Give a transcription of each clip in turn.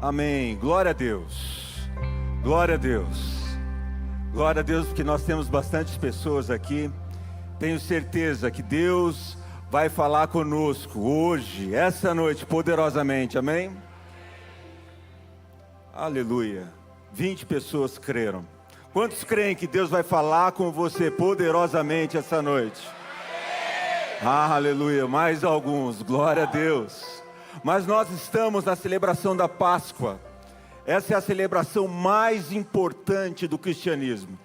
Amém. Glória a Deus. Glória a Deus. Glória a Deus, porque nós temos bastante pessoas aqui. Tenho certeza que Deus vai falar conosco hoje, essa noite, poderosamente. Amém? Aleluia. 20 pessoas creram. Quantos creem que Deus vai falar com você poderosamente essa noite? Aleluia. Mais alguns. Glória a Deus. Mas nós estamos na celebração da Páscoa. Essa é a celebração mais importante do cristianismo.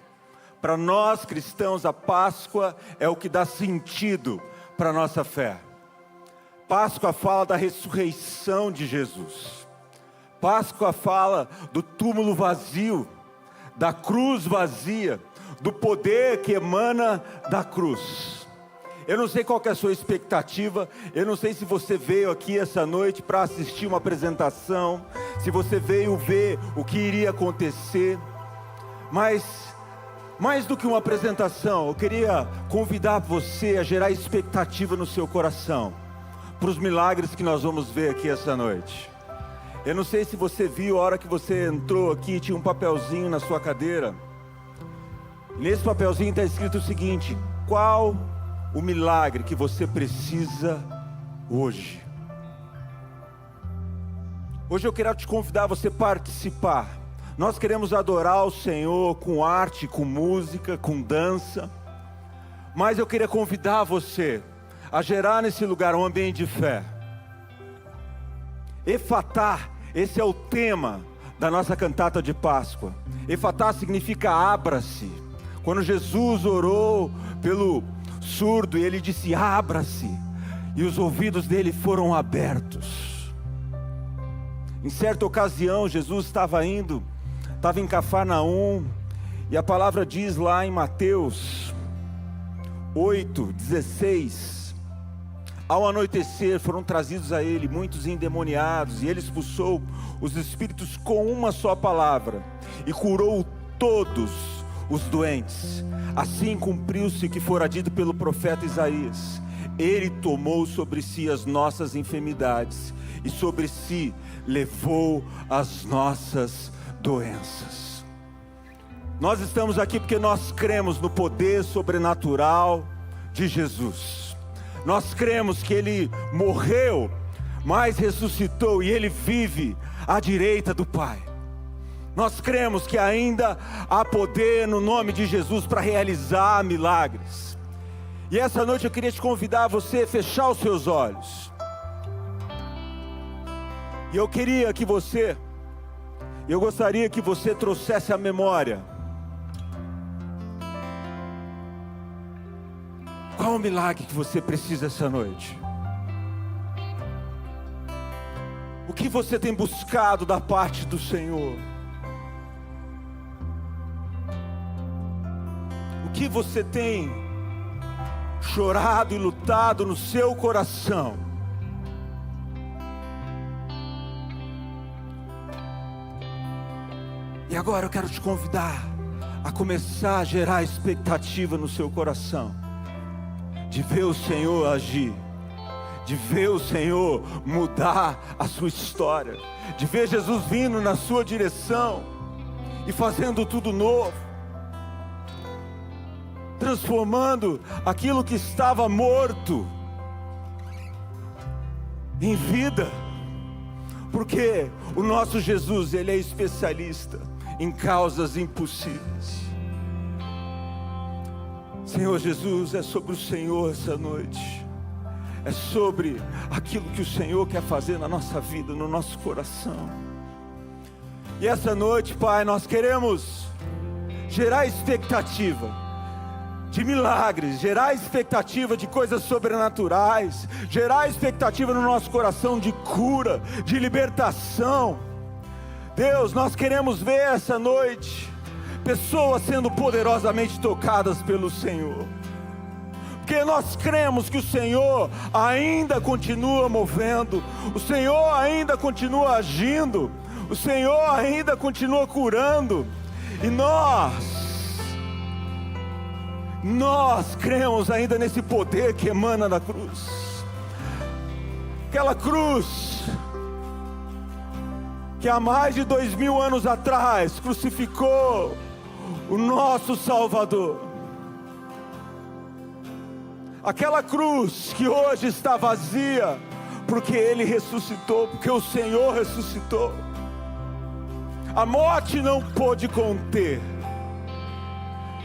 Para nós cristãos, a Páscoa é o que dá sentido para a nossa fé. Páscoa fala da ressurreição de Jesus. Páscoa fala do túmulo vazio, da cruz vazia, do poder que emana da cruz. Eu não sei qual que é a sua expectativa, eu não sei se você veio aqui essa noite para assistir uma apresentação, se você veio ver o que iria acontecer, mas mais do que uma apresentação, eu queria convidar você a gerar expectativa no seu coração, para os milagres que nós vamos ver aqui essa noite. Eu não sei se você viu, a hora que você entrou aqui, tinha um papelzinho na sua cadeira. Nesse papelzinho está escrito o seguinte: qual o milagre que você precisa hoje? Hoje eu quero te convidar a você participar. Nós queremos adorar o Senhor com arte, com música, com dança. Mas eu queria convidar você a gerar nesse lugar um ambiente de fé. Efatá, esse é o tema da nossa cantata de Páscoa. Efatá significa abra-se. Quando Jesus orou pelo surdo, e ele disse abra-se, e os ouvidos dele foram abertos. Em certa ocasião, Jesus estava em Cafarnaum, e a palavra diz lá em Mateus 8:16: ao anoitecer foram trazidos a ele muitos endemoniados, e ele expulsou os espíritos com uma só palavra, e curou todos os doentes. Assim cumpriu-se o que fora dito pelo profeta Isaías: ele tomou sobre si as nossas enfermidades, e sobre si levou as nossas doenças. Nós estamos aqui porque nós cremos no poder sobrenatural de Jesus. Nós cremos que ele morreu, mas ressuscitou, e ele vive à direita do Pai. Nós cremos que ainda há poder no nome de Jesus para realizar milagres. E essa noite eu queria te convidar a você fechar os seus olhos. E eu gostaria que você trouxesse à memória qual o milagre que você precisa essa noite. O que você tem buscado da parte do Senhor? O que você tem chorado e lutado no seu coração? E agora eu quero te convidar a começar a gerar expectativa no seu coração, de ver o Senhor agir, de ver o Senhor mudar a sua história, de ver Jesus vindo na sua direção e fazendo tudo novo, transformando aquilo que estava morto em vida, porque o nosso Jesus, ele é especialista em causas impossíveis. Senhor Jesus, é sobre o Senhor essa noite, é sobre aquilo que o Senhor quer fazer na nossa vida, no nosso coração. E essa noite, Pai, nós queremos gerar expectativa de milagres, gerar expectativa de coisas sobrenaturais, gerar expectativa no nosso coração de cura, de libertação. Deus, nós queremos ver essa noite pessoas sendo poderosamente tocadas pelo Senhor, porque nós cremos que o Senhor ainda continua movendo, o Senhor ainda continua agindo, o Senhor ainda continua curando, e nós cremos ainda nesse poder que emana da cruz. Aquela cruz que há mais de 2000 anos atrás crucificou o nosso Salvador. Aquela cruz que hoje está vazia, porque Ele ressuscitou, porque o Senhor ressuscitou. A morte não pôde conter,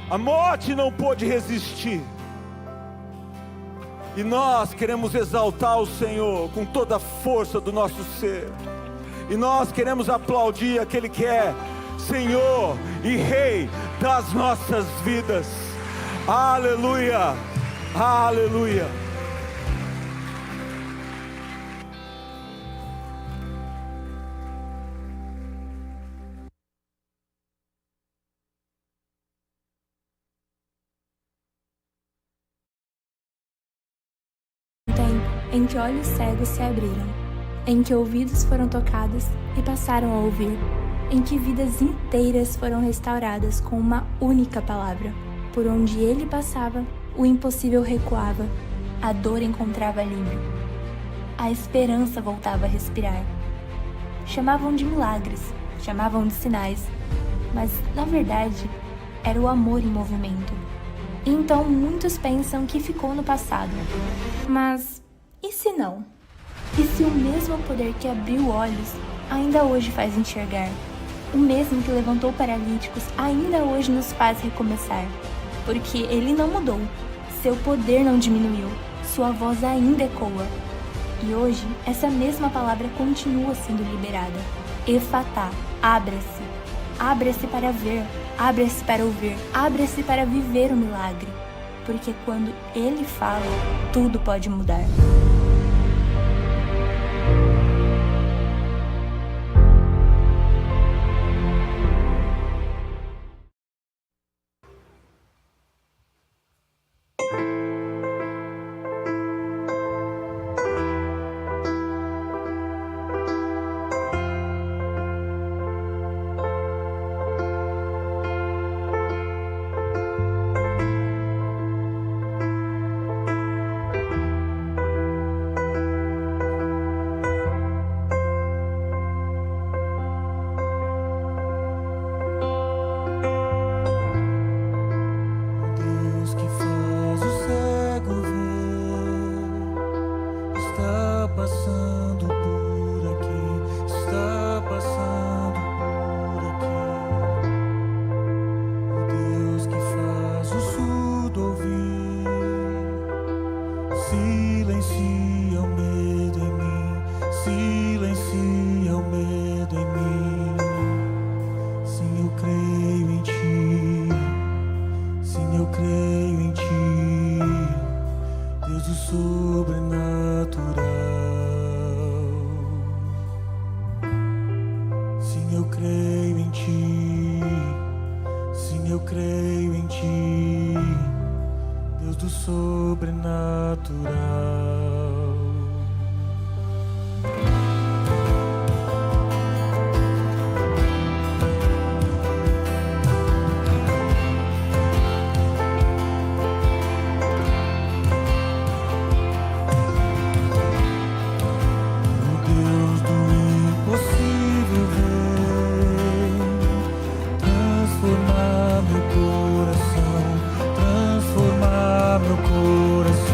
a morte não pôde resistir. E nós queremos exaltar o Senhor com toda a força do nosso ser. E nós queremos aplaudir aquele que é Senhor e Rei das nossas vidas. Aleluia, aleluia. Em que olhos cegos se abriram, em que ouvidos foram tocados e passaram a ouvir, em que vidas inteiras foram restauradas com uma única palavra. Por onde ele passava, o impossível recuava, a dor encontrava alívio, a esperança voltava a respirar. Chamavam de milagres, chamavam de sinais, mas na verdade era o amor em movimento. E então muitos pensam que ficou no passado, mas e se não? E se o mesmo poder que abriu olhos ainda hoje faz enxergar? O mesmo que levantou paralíticos ainda hoje nos faz recomeçar. Porque ele não mudou, seu poder não diminuiu, sua voz ainda ecoa. E hoje, essa mesma palavra continua sendo liberada. Efatá, abra-se. Abra-se para ver, abra-se para ouvir, abra-se para viver o milagre. Porque quando ele fala, tudo pode mudar. Transformar meu coração.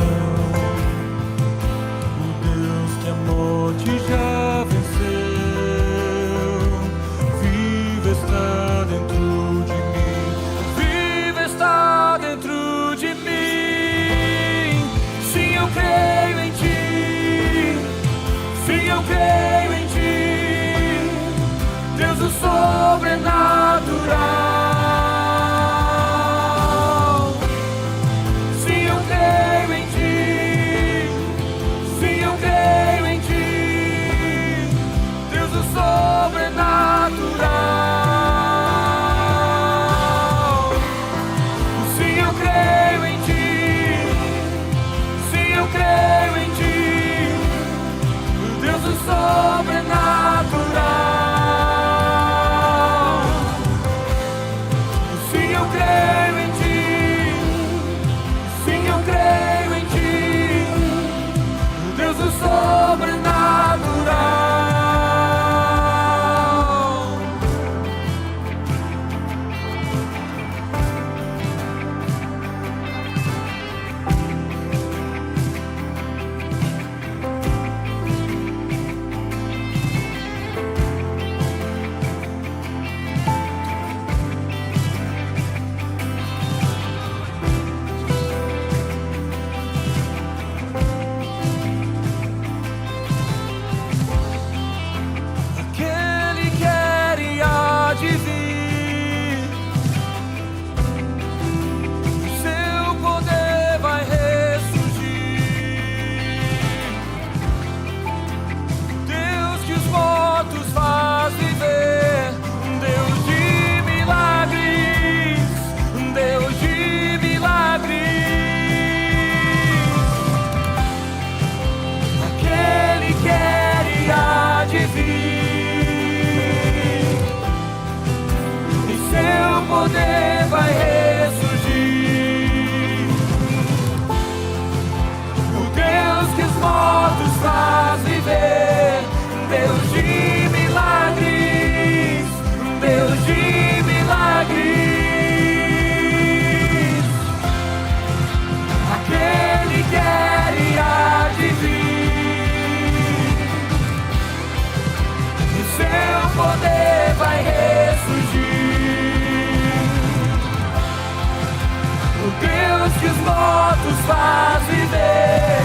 faz viver.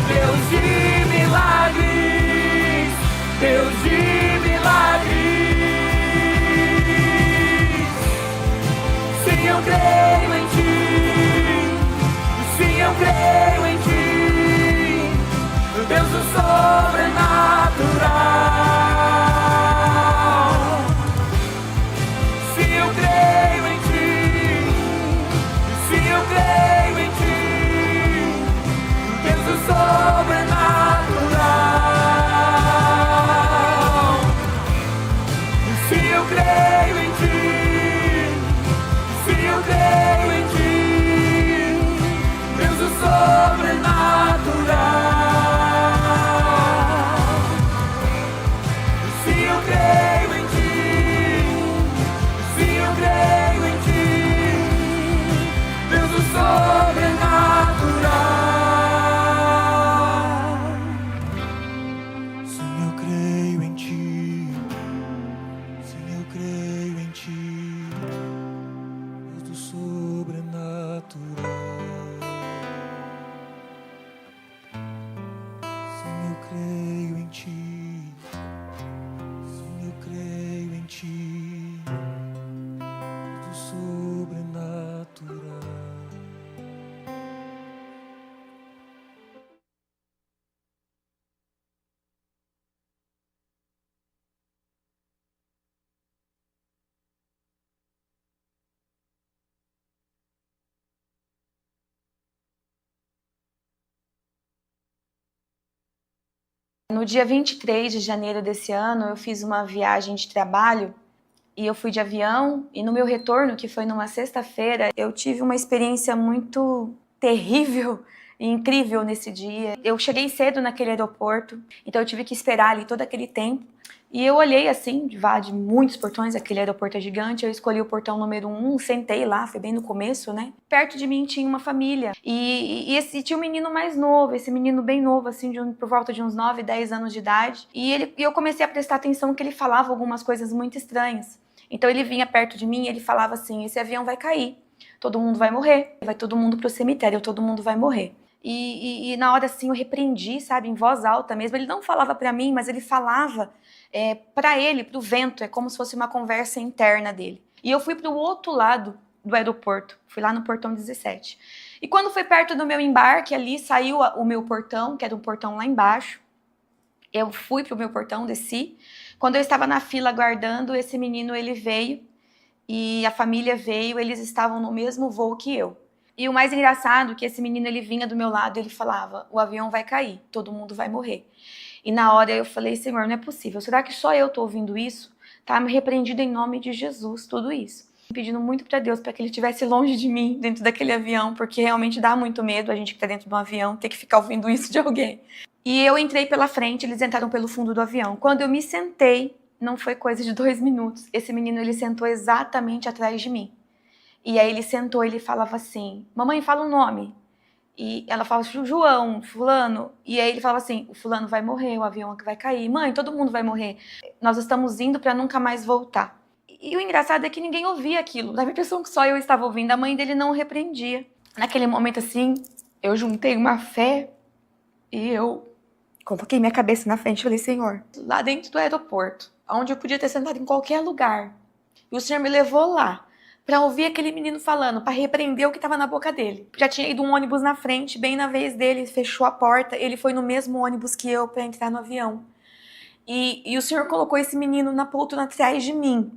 Deus de milagres, Deus de milagres. Sim, eu creio em ti, sim, eu creio em ti, Deus do sobrenatural. Sim, eu creio em ti, sim, eu creio em ti, Deus do sobrenatural. Sim, eu creio em ti, sim, eu creio em ti, Deus do sobrenatural. Sim, eu creio em ti, sim, eu creio em ti, Deus do sobrenatural. Sim, eu creio em ti, sim, eu creio em ti, Deus do sobrenatural. Sim, eu creio em ti, sim, eu creio em ti, Deus do sobrenatural. No dia 23 de janeiro desse ano, eu fiz uma viagem de trabalho e eu fui de avião, e no meu retorno, que foi numa sexta-feira, eu tive uma experiência muito terrível e incrível nesse dia. Eu cheguei cedo naquele aeroporto, então eu tive que esperar ali todo aquele tempo. E eu olhei assim, de muitos portões, aquele aeroporto é gigante, eu escolhi o portão número 1, sentei lá, foi bem no começo, né? Perto de mim tinha uma família, e tinha um menino mais novo, esse menino bem novo, assim, por volta de uns 9, 10 anos de idade. E eu comecei a prestar atenção que ele falava algumas coisas muito estranhas. Então ele vinha perto de mim e ele falava assim, esse avião vai cair, todo mundo vai morrer, vai todo mundo pro cemitério, todo mundo vai morrer. E na hora assim eu repreendi, sabe, em voz alta mesmo. Ele não falava pra mim, mas ele falava para ele, pro vento, é como se fosse uma conversa interna dele. E eu fui pro outro lado do aeroporto, fui lá no portão 17. E quando foi perto do meu embarque, ali saiu o meu portão, que era um portão lá embaixo. Eu fui pro meu portão, desci. Quando eu estava na fila aguardando, esse menino, ele veio, e a família veio, eles estavam no mesmo voo que eu. E o mais engraçado é que esse menino, ele vinha do meu lado, ele falava, o avião vai cair, todo mundo vai morrer. E na hora eu falei, Senhor, não é possível, será que só eu tô ouvindo isso? Tá me repreendido em nome de Jesus, tudo isso. Pedindo muito para Deus para que ele estivesse longe de mim, dentro daquele avião, porque realmente dá muito medo a gente que tá dentro de um avião ter que ficar ouvindo isso de alguém. E eu entrei pela frente, eles entraram pelo fundo do avião. Quando eu me sentei, não foi coisa de 2 minutos, esse menino, ele sentou exatamente atrás de mim. E aí ele sentou, ele falava assim, mamãe, fala um nome. E ela falava, João, fulano. E aí ele falava assim, o fulano vai morrer, o avião vai cair. Mãe, todo mundo vai morrer. Nós estamos indo para nunca mais voltar. E o engraçado é que ninguém ouvia aquilo. Dava a impressão que só eu estava ouvindo. A mãe dele não repreendia. Naquele momento assim, eu juntei uma fé e eu coloquei minha cabeça na frente e falei, Senhor, lá dentro do aeroporto, onde eu podia ter sentado em qualquer lugar, e o Senhor me levou lá para ouvir aquele menino falando, para repreender o que estava na boca dele. Já tinha ido um ônibus na frente, bem na vez dele, fechou a porta, ele foi no mesmo ônibus que eu para entrar no avião. E o Senhor colocou esse menino na poltrona atrás de mim.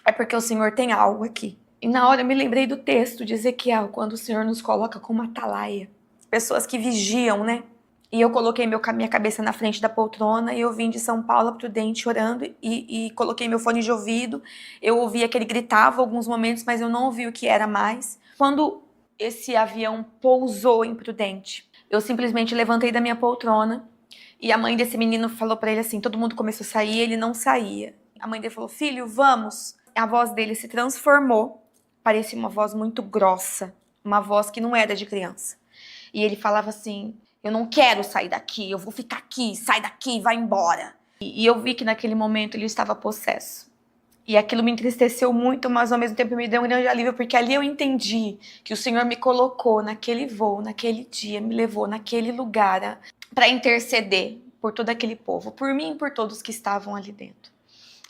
É porque o Senhor tem algo aqui. E na hora eu me lembrei do texto de Ezequiel, quando o Senhor nos coloca como atalaia. Pessoas que vigiam, né? E eu coloquei minha cabeça na frente da poltrona e eu vim de São Paulo a Prudente orando e coloquei meu fone de ouvido. Eu ouvia que ele gritava alguns momentos, mas eu não ouvi o que era mais. Quando esse avião pousou em Prudente, eu simplesmente levantei da minha poltrona e a mãe desse menino falou pra ele assim, todo mundo começou a sair, ele não saía. A mãe dele falou, filho, vamos. A voz dele se transformou, parecia uma voz muito grossa, uma voz que não era de criança. E ele falava assim, eu não quero sair daqui, eu vou ficar aqui, sai daqui, vai embora. E eu vi que naquele momento ele estava possesso. E aquilo me entristeceu muito, mas ao mesmo tempo me deu um grande alívio, porque ali eu entendi que o Senhor me colocou naquele voo, naquele dia, me levou naquele lugar para interceder por todo aquele povo, por mim e por todos que estavam ali dentro.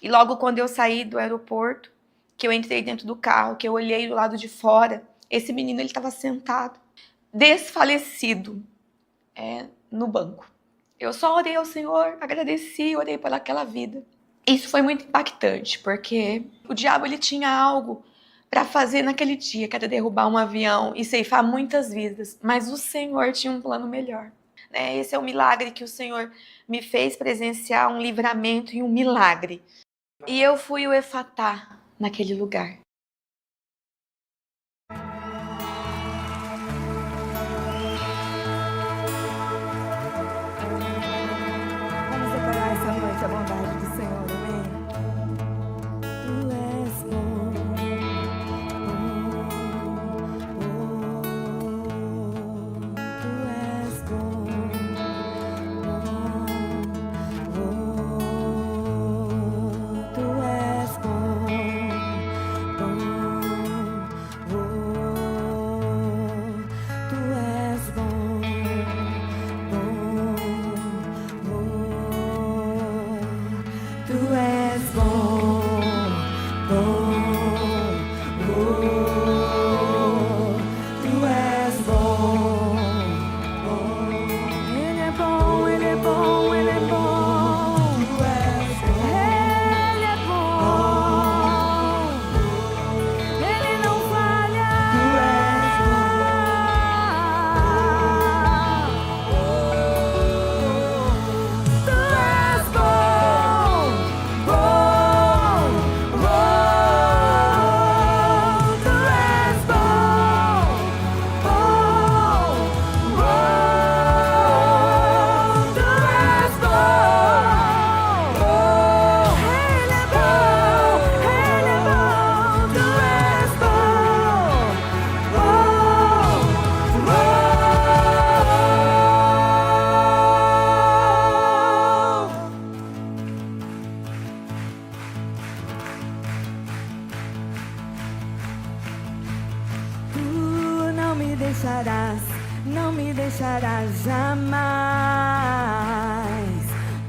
E logo quando eu saí do aeroporto, que eu entrei dentro do carro, que eu olhei do lado de fora, esse menino ele estava sentado, desfalecido, no banco. Eu só orei ao Senhor, agradeci, orei por aquela vida. Isso foi muito impactante, porque o diabo ele tinha algo para fazer naquele dia, que era derrubar um avião e ceifar muitas vidas, mas o Senhor tinha um plano melhor. Esse é o milagre que o Senhor me fez presenciar, um livramento e um milagre. E eu fui o Efatá naquele lugar. Vamos declarar essa noite a bondade do Senhor, amém? Tu és bom, tu és bom, tu és bom, tu és bom, tu és bom, tu és bom, Ele é bom, Ele é bom, Ele é bom, tu és bom, Ele é bom, Ele não falha, tu és Tu não me deixarás, não me deixarás jamais.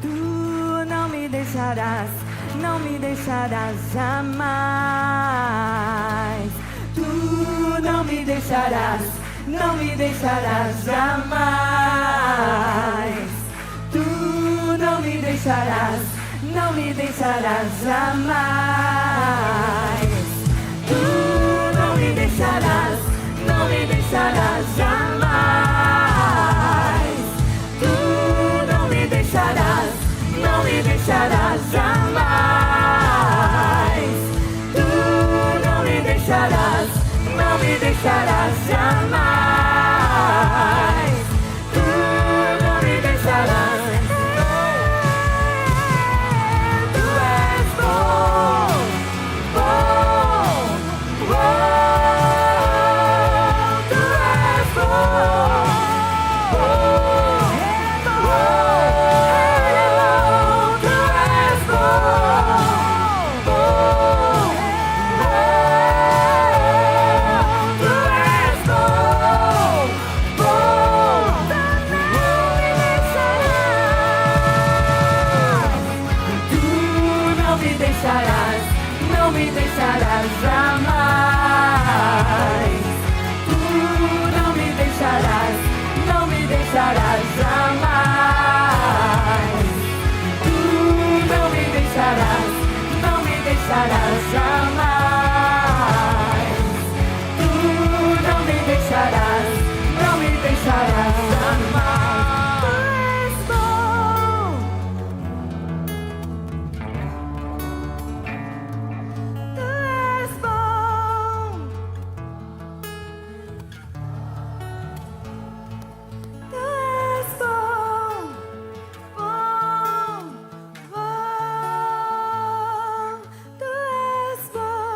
Tu não me deixarás, não me deixarás jamais. Tu não me deixarás, não me deixarás jamais. Tu não me deixarás, não me deixarás jamais. Tu não me deixarás, não me deixarás jamais. Tu não me deixarás, não me deixarás jamais. Tu não me deixarás, não me deixarás jamais. Tu não me deixarás. Tu és bom, bom, bom. Tu és bom, bom, bom. Tu és bom, bom, bom. Tu és bom, bom. Tu não me deixarás, não me deixarás jamais. Tu não me deixarás, não me deixarás jamais. Tu não me deixarás, não me deixarás jamais. Tu não me deixarás, não me deixarás jamais. Tu és bom, tu és bom, bom, bom. Tu és bom.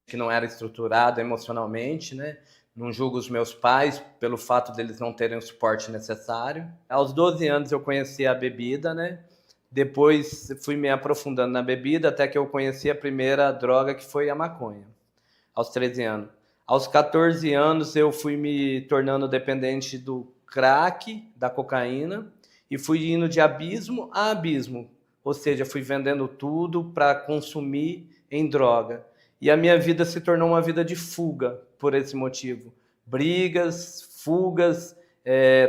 que não era estruturado emocionalmente, né? Não julgo os meus pais pelo fato deles não terem o suporte necessário. Aos 12 anos eu conheci a bebida, né? Depois fui me aprofundando na bebida até que eu conheci a primeira droga, que foi a maconha, aos 13 anos. Aos 14 anos eu fui me tornando dependente do crack, da cocaína, e fui indo de abismo a abismo. Ou seja, fui vendendo tudo para consumir em droga. E a minha vida se tornou uma vida de fuga por esse motivo. Brigas, fugas,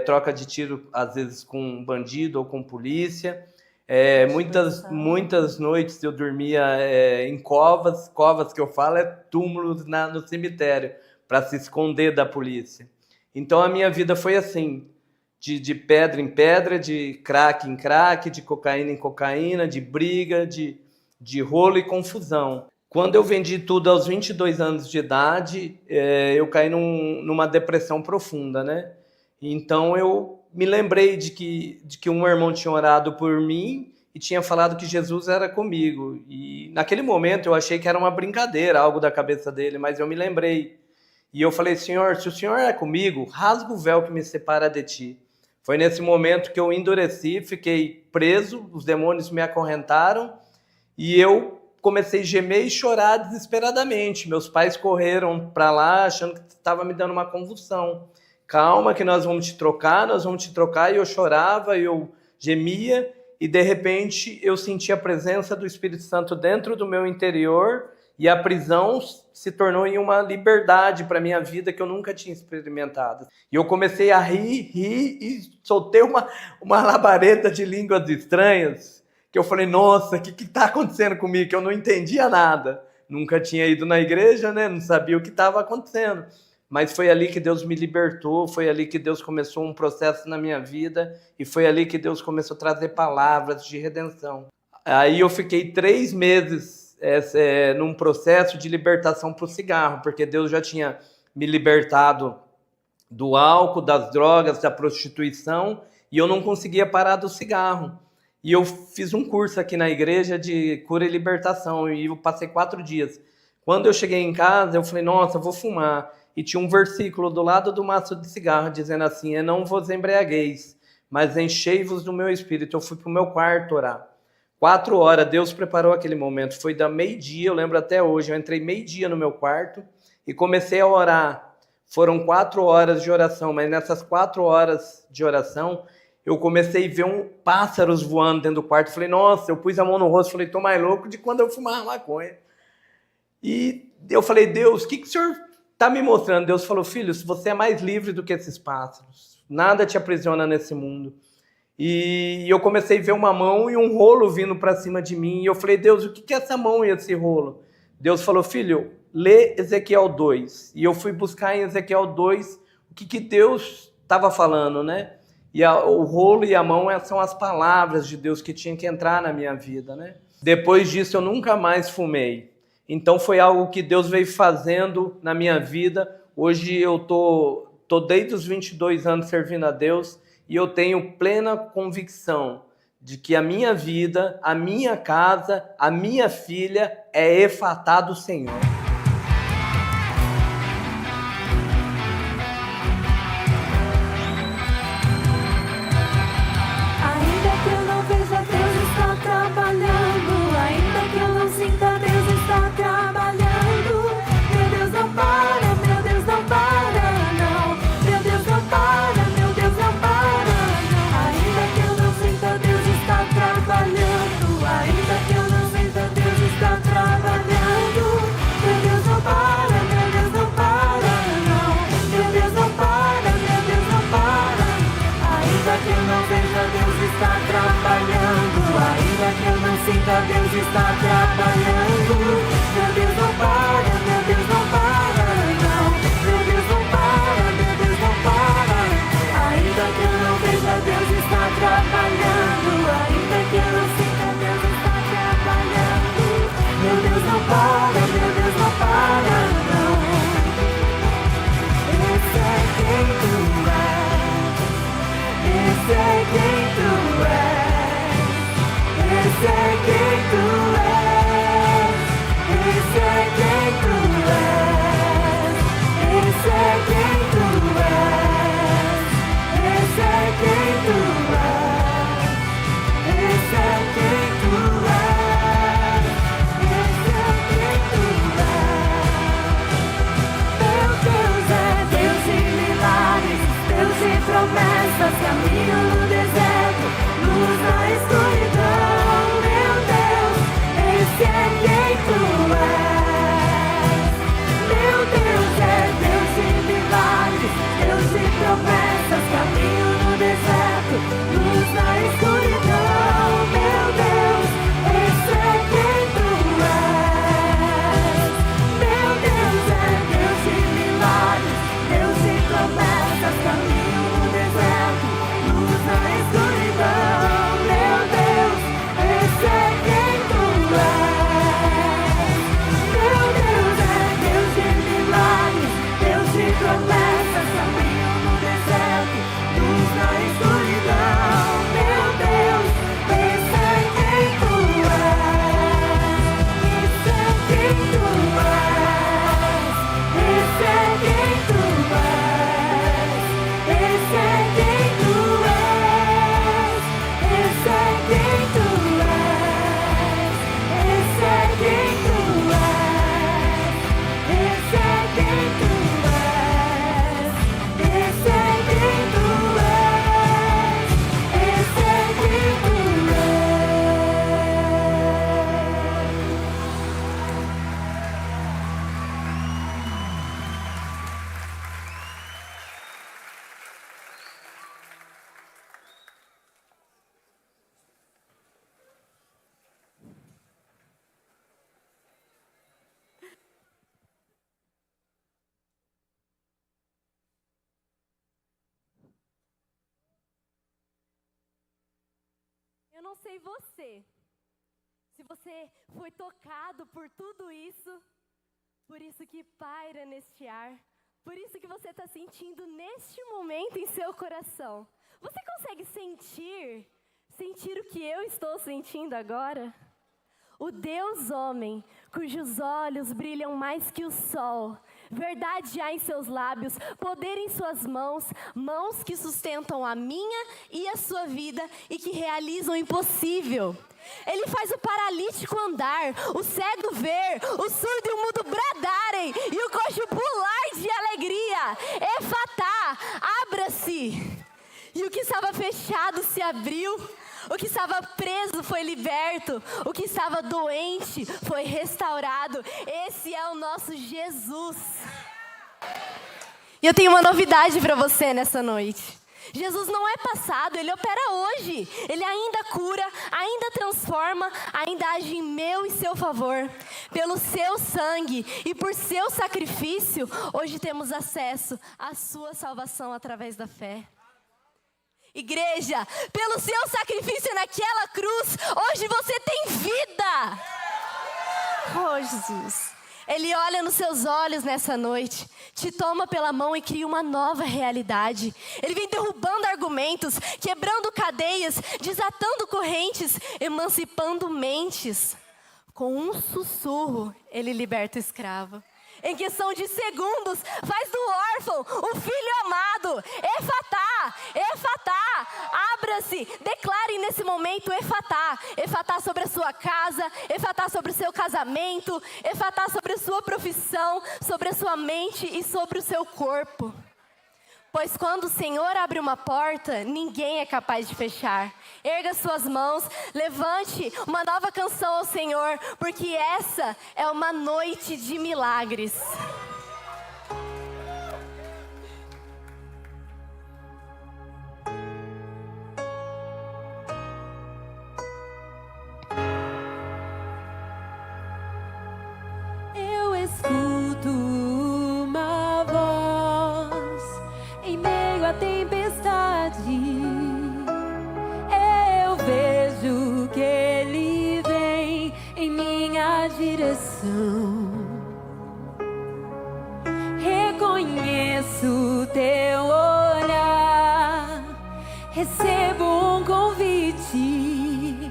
troca de tiro, às vezes com um bandido ou com polícia. Muitas noites eu dormia em covas que eu falo túmulos no cemitério, para se esconder da polícia. Então a minha vida foi assim, de pedra em pedra, de crack em crack, de cocaína em cocaína, de briga, de rolo e confusão. Quando eu vendi tudo aos 22 anos de idade, eu caí numa depressão profunda, né? Então eu me lembrei de que um irmão tinha orado por mim e tinha falado que Jesus era comigo. E naquele momento eu achei que era uma brincadeira, algo da cabeça dele, mas eu me lembrei. E eu falei: Senhor, se o Senhor é comigo, rasga o véu que me separa de ti. Foi nesse momento que eu endureci, fiquei preso, os demônios me acorrentaram e eu comecei a gemer e chorar desesperadamente. Meus pais correram para lá achando que estava me dando uma convulsão. Calma que nós vamos te trocar. E eu chorava, eu gemia e de repente eu senti a presença do Espírito Santo dentro do meu interior e a prisão se tornou em uma liberdade para a minha vida que eu nunca tinha experimentado. E eu comecei a rir e soltei uma labareda de línguas estranhas, que eu falei: nossa, o que está acontecendo comigo? Que eu não entendia nada. Nunca tinha ido na igreja, né? Não sabia o que estava acontecendo. Mas foi ali que Deus me libertou, foi ali que Deus começou um processo na minha vida e foi ali que Deus começou a trazer palavras de redenção. Aí eu fiquei 3 meses num processo de libertação para o cigarro, porque Deus já tinha me libertado do álcool, das drogas, da prostituição, e eu não conseguia parar do cigarro. E eu fiz um curso aqui na igreja de cura e libertação, e eu passei 4 dias. Quando eu cheguei em casa, eu falei: nossa, eu vou fumar. E tinha um versículo do lado do maço de cigarro, dizendo assim: não vos embriagueis, mas enchei-vos do meu espírito. Eu fui para o meu quarto orar. 4 horas, Deus preparou aquele momento. Foi da meio-dia, eu lembro até hoje. Eu entrei meio-dia no meu quarto e comecei a orar. Foram 4 horas de oração, mas nessas 4 horas de oração, eu comecei a ver pássaros voando dentro do quarto. Falei: nossa, eu pus a mão no rosto, falei: tô mais louco de quando eu fumava maconha. E eu falei: Deus, o que o Senhor está me mostrando? Deus falou: filho, você é mais livre do que esses pássaros. Nada te aprisiona nesse mundo. E eu comecei a ver uma mão e um rolo vindo para cima de mim. E eu falei: Deus, o que é essa mão e esse rolo? Deus falou: filho, lê Ezequiel 2. E eu fui buscar em Ezequiel 2 o que Deus estava falando, né? E o rolo e a mão são as palavras de Deus que tinham que entrar na minha vida, né? Depois disso eu nunca mais fumei. Então foi algo que Deus veio fazendo na minha vida. Hoje eu tô desde os 22 anos servindo a Deus e eu tenho plena convicção de que a minha vida, a minha casa, a minha filha é Efatá do Senhor. Ainda que eu não veja, Deus está trabalhando. Ainda que eu não sinta, Deus está trabalhando. Meu Deus não para, meu Deus não para, não. Meu Deus não para, meu Deus não para, não. Ainda que eu não sinta, Deus está trabalhando. Ainda que eu não sinta, Deus está trabalhando. Meu Deus não para, meu Deus não para, não. Meu Deus não para, meu Deus não para. Ainda que eu não veja, Deus está trabalhando. Ainda que eu não sinta, Deus está trabalhando. Meu Deus não para, meu Deus não para, não. Meu Deus não para, meu Deus não para. Ainda que eu não veja, Deus está trabalhando. Ainda que eu não sinta, Deus está trabalhando. Meu Deus não para, meu Deus não para, não. Esse é quem tu és. Esse é quem tu és. Esse é quem tu és. Eu não sei você, se você foi tocado por tudo isso, por isso que paira neste ar, por isso que você está sentindo neste momento em seu coração. Você consegue sentir o que eu estou sentindo agora? O Deus homem, cujos olhos brilham mais que o sol, verdade há em seus lábios, poder em suas mãos, mãos que sustentam a minha e a sua vida e que realizam o impossível. Ele faz o paralítico andar, o cego ver, o surdo e o mudo bradarem e o coxo pular de alegria. Efatá, abra-se. E o que estava fechado se abriu. O que estava preso foi liberto. O que estava doente foi restaurado. Esse é o nosso Jesus. E eu tenho uma novidade para você nessa noite. Jesus não é passado, Ele opera hoje. Ele ainda cura, ainda transforma, ainda age em meu e seu favor. Pelo seu sangue e por seu sacrifício, hoje temos acesso à sua salvação através da fé. Igreja, pelo seu sacrifício naquela cruz, hoje você tem vida. Oh, Jesus. Ele olha nos seus olhos nessa noite, te toma pela mão e cria uma nova realidade. Ele vem derrubando argumentos, quebrando cadeias, desatando correntes, emancipando mentes. Com um sussurro, ele liberta o escravo. Em questão de segundos, faz do órfão o filho amado. Efatá, efatá, abra-se, declare nesse momento efatá. Efatá sobre a sua casa, efatá sobre o seu casamento, efatá sobre a sua profissão, sobre a sua mente e sobre o seu corpo. Pois quando o Senhor abre uma porta, ninguém é capaz de fechar. Erga suas mãos, levante uma nova canção ao Senhor, porque essa é uma noite de milagres. Eu escuto uma voz em meio à tempestade. Eu vejo que Ele vem em minha direção. Reconheço teu olhar, recebo um convite.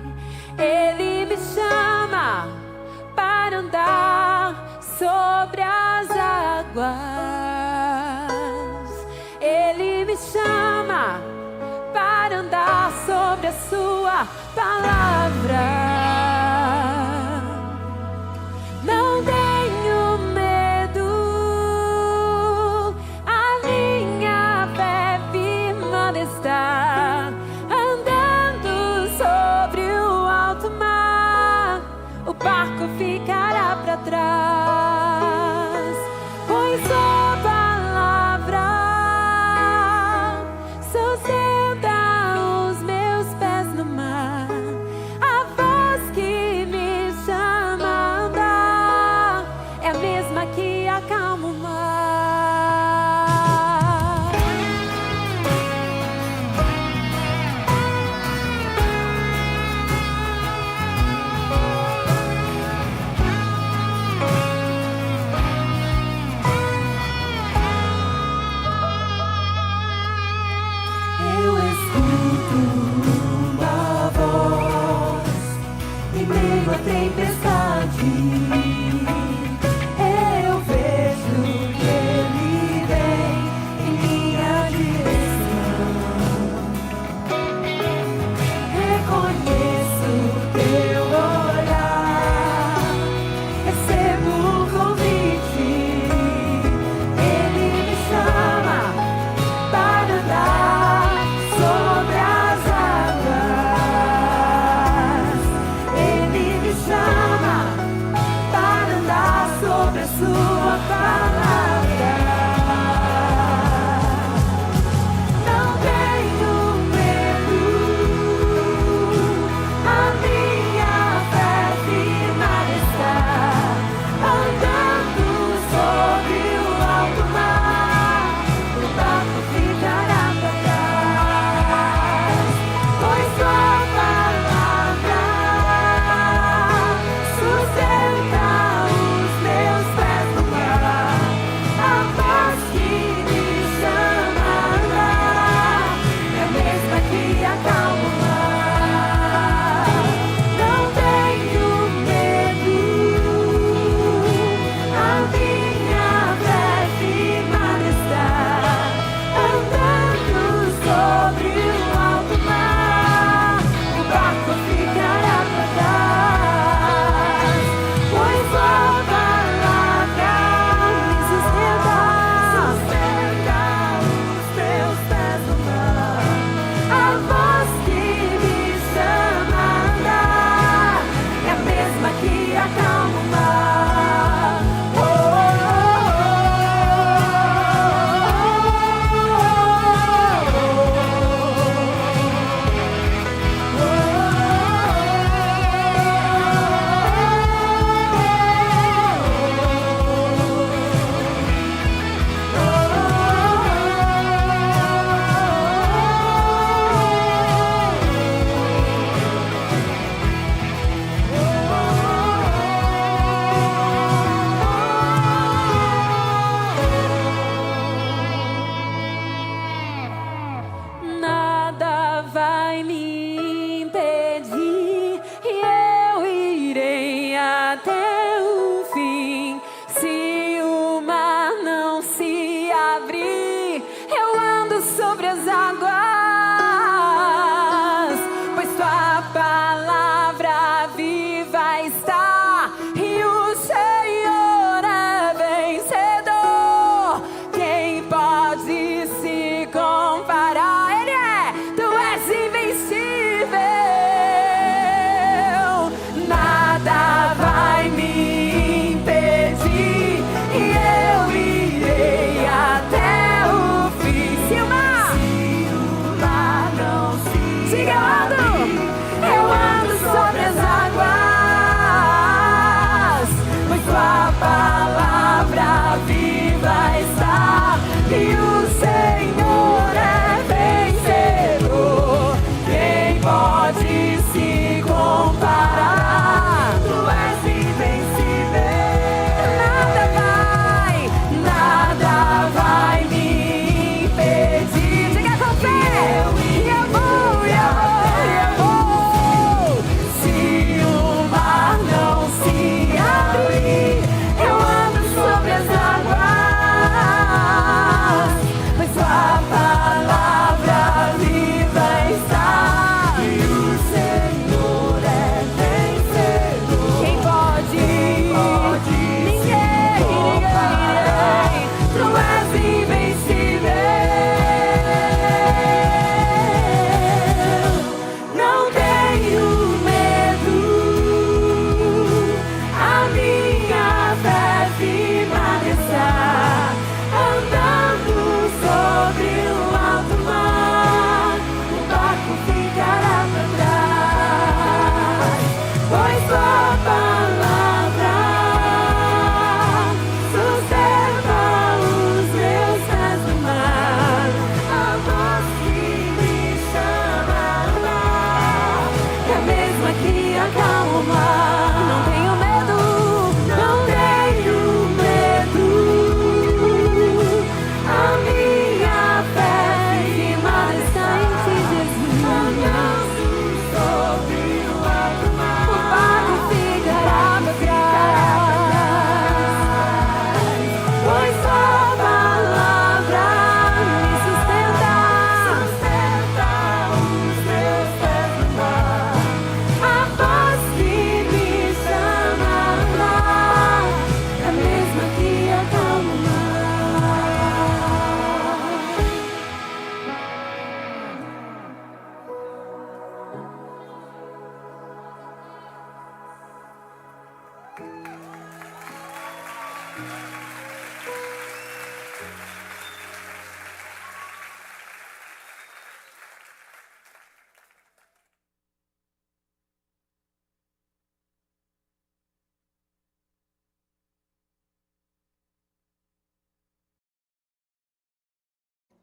Ele me chama para andar sobre as águas. Ele me chama para andar sobre a sua palavra. Não tenho medo, a minha fé firme está. Andando sobre o alto mar, o barco ficará para trás, pois sua palavra sustenta os meus pés no mar. A voz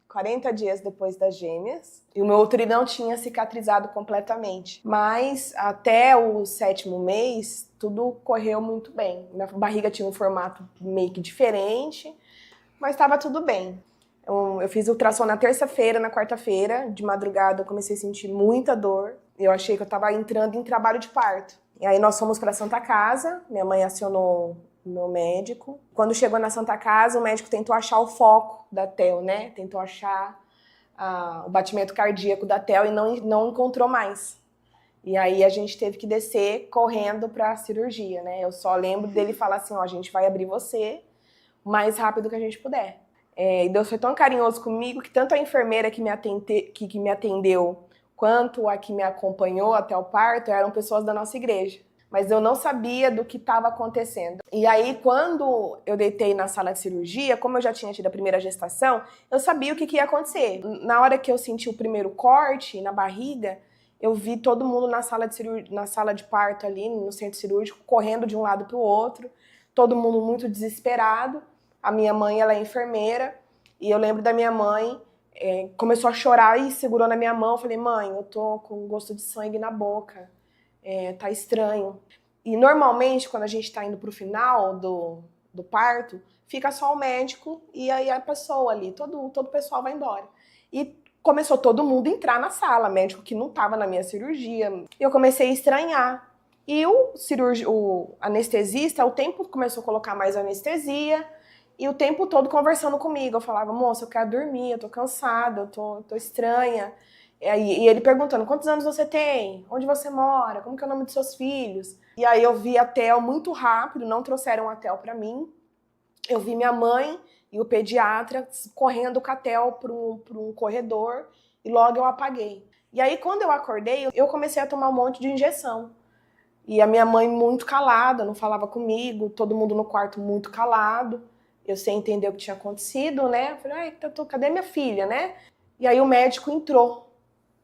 40 dias depois das gêmeas, e o meu útero não tinha cicatrizado completamente. Mas até o 7º mês, tudo correu muito bem. Minha barriga tinha um formato meio que diferente, mas estava tudo bem. Eu fiz ultrassom na terça-feira, na quarta-feira, de madrugada eu comecei a sentir muita dor. Eu achei que eu estava entrando em trabalho de parto. E aí nós fomos para a Santa Casa, minha mãe acionou o meu médico. Quando chegou na Santa Casa, o médico tentou achar o foco da TEL, né? Tentou achar o batimento cardíaco da TEL e não encontrou mais. E aí a gente teve que descer correndo para a cirurgia, né? Eu só lembro dele falar assim, ó, a gente vai abrir você o mais rápido que a gente puder. E Deus foi tão carinhoso comigo que tanto a enfermeira que me atendeu quanto a que me acompanhou até o parto eram pessoas da nossa igreja. Mas eu não sabia do que estava acontecendo. E aí, quando eu deitei na sala de cirurgia, como eu já tinha tido a primeira gestação, eu sabia o que ia acontecer. Na hora que eu senti o primeiro corte na barriga, eu vi todo mundo na sala de parto ali, no centro cirúrgico, correndo de um lado para o outro, todo mundo muito desesperado. A minha mãe, ela é enfermeira, e eu lembro da minha mãe, começou a chorar e segurou na minha mão. Eu falei, mãe, eu tô com gosto de sangue na boca, tá estranho. E normalmente, quando a gente tá indo pro final do parto, fica só o médico e aí a pessoa ali, todo o pessoal vai embora. E começou todo mundo a entrar na sala, médico que não tava na minha cirurgia. E eu comecei a estranhar. E o anestesista, o tempo começou a colocar mais anestesia, e o tempo todo conversando comigo. Eu falava, moça, eu quero dormir, eu tô cansada, eu tô estranha. E ele perguntando, quantos anos você tem? Onde você mora? Como que é o nome dos seus filhos? E aí eu vi a TEL muito rápido, não trouxeram a TEL pra mim. Eu vi minha mãe e o pediatra correndo com a TEL para um corredor, e logo eu apaguei. E aí quando eu acordei, eu comecei a tomar um monte de injeção. E a minha mãe muito calada, não falava comigo, todo mundo no quarto muito calado. Eu sem entender o que tinha acontecido, né? Eu falei, cadê minha filha, né? E aí o médico entrou,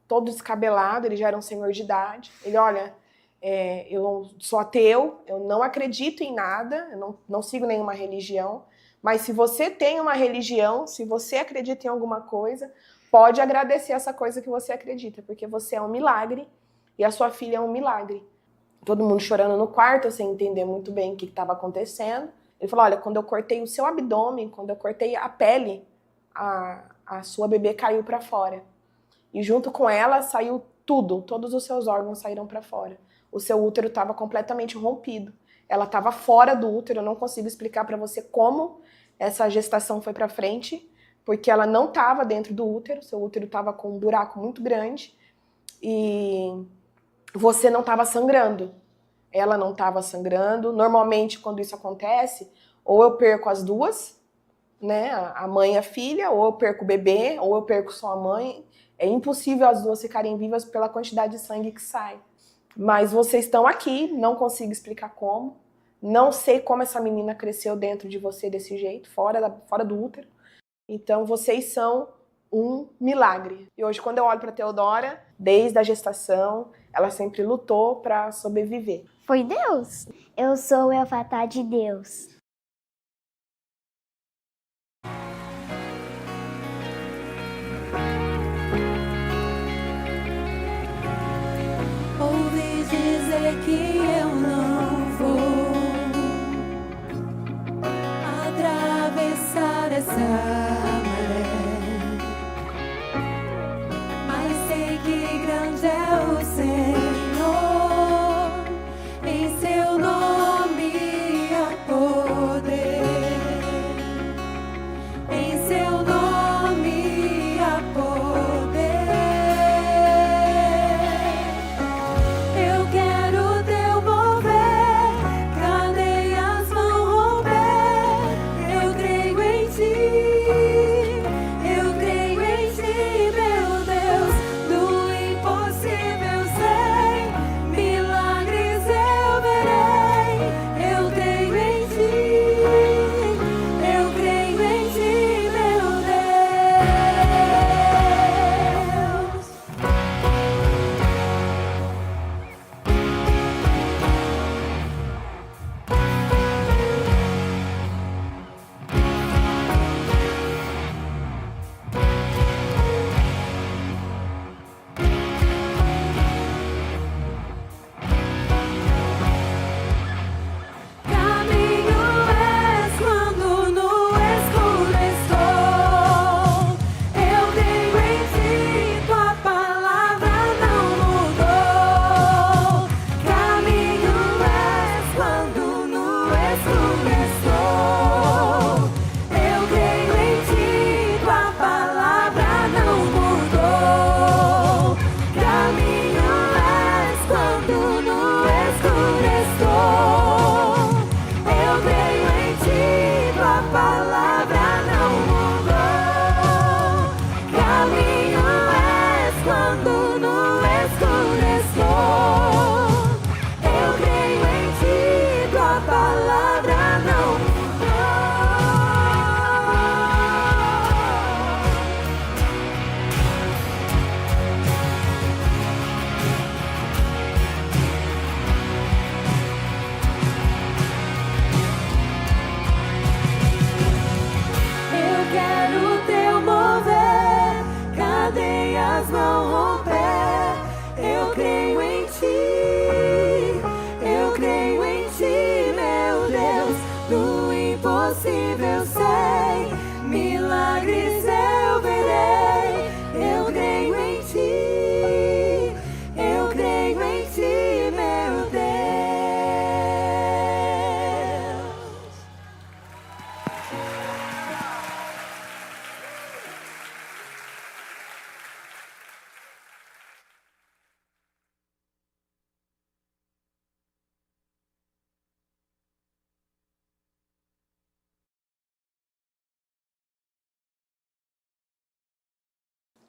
todo descabelado, ele já era um senhor de idade. Ele, olha, eu sou ateu, eu não acredito em nada, eu não sigo nenhuma religião, mas se você tem uma religião, se você acredita em alguma coisa, pode agradecer essa coisa que você acredita, porque você é um milagre e a sua filha é um milagre. Todo mundo chorando no quarto, sem entender muito bem o que estava acontecendo. Ele falou, olha, quando eu cortei o seu abdômen, quando eu cortei a pele, a sua bebê caiu para fora. E junto com ela saiu tudo, todos os seus órgãos saíram para fora. O seu útero estava completamente rompido. Ela estava fora do útero, eu não consigo explicar para você como essa gestação foi para frente, porque ela não estava dentro do útero, seu útero estava com um buraco muito grande e você não estava sangrando. Ela não estava sangrando. Normalmente, quando isso acontece, ou eu perco as duas, né, a mãe e a filha, ou eu perco o bebê, ou eu perco só a mãe. É impossível as duas ficarem vivas pela quantidade de sangue que sai. Mas vocês estão aqui, não consigo explicar como. Não sei como essa menina cresceu dentro de você desse jeito, fora do útero. Então, vocês são um milagre. E hoje, quando eu olho para a Teodora, desde a gestação, ela sempre lutou para sobreviver. Foi Deus. Eu sou o Efatá de Deus. Ouvi dizer que eu não vou atravessar essa maré, mas sei que grande é o Senhor, em seu nome há poder, em seu nome há poder. Eu quero teu mover, cadeias vão romper, eu creio em ti.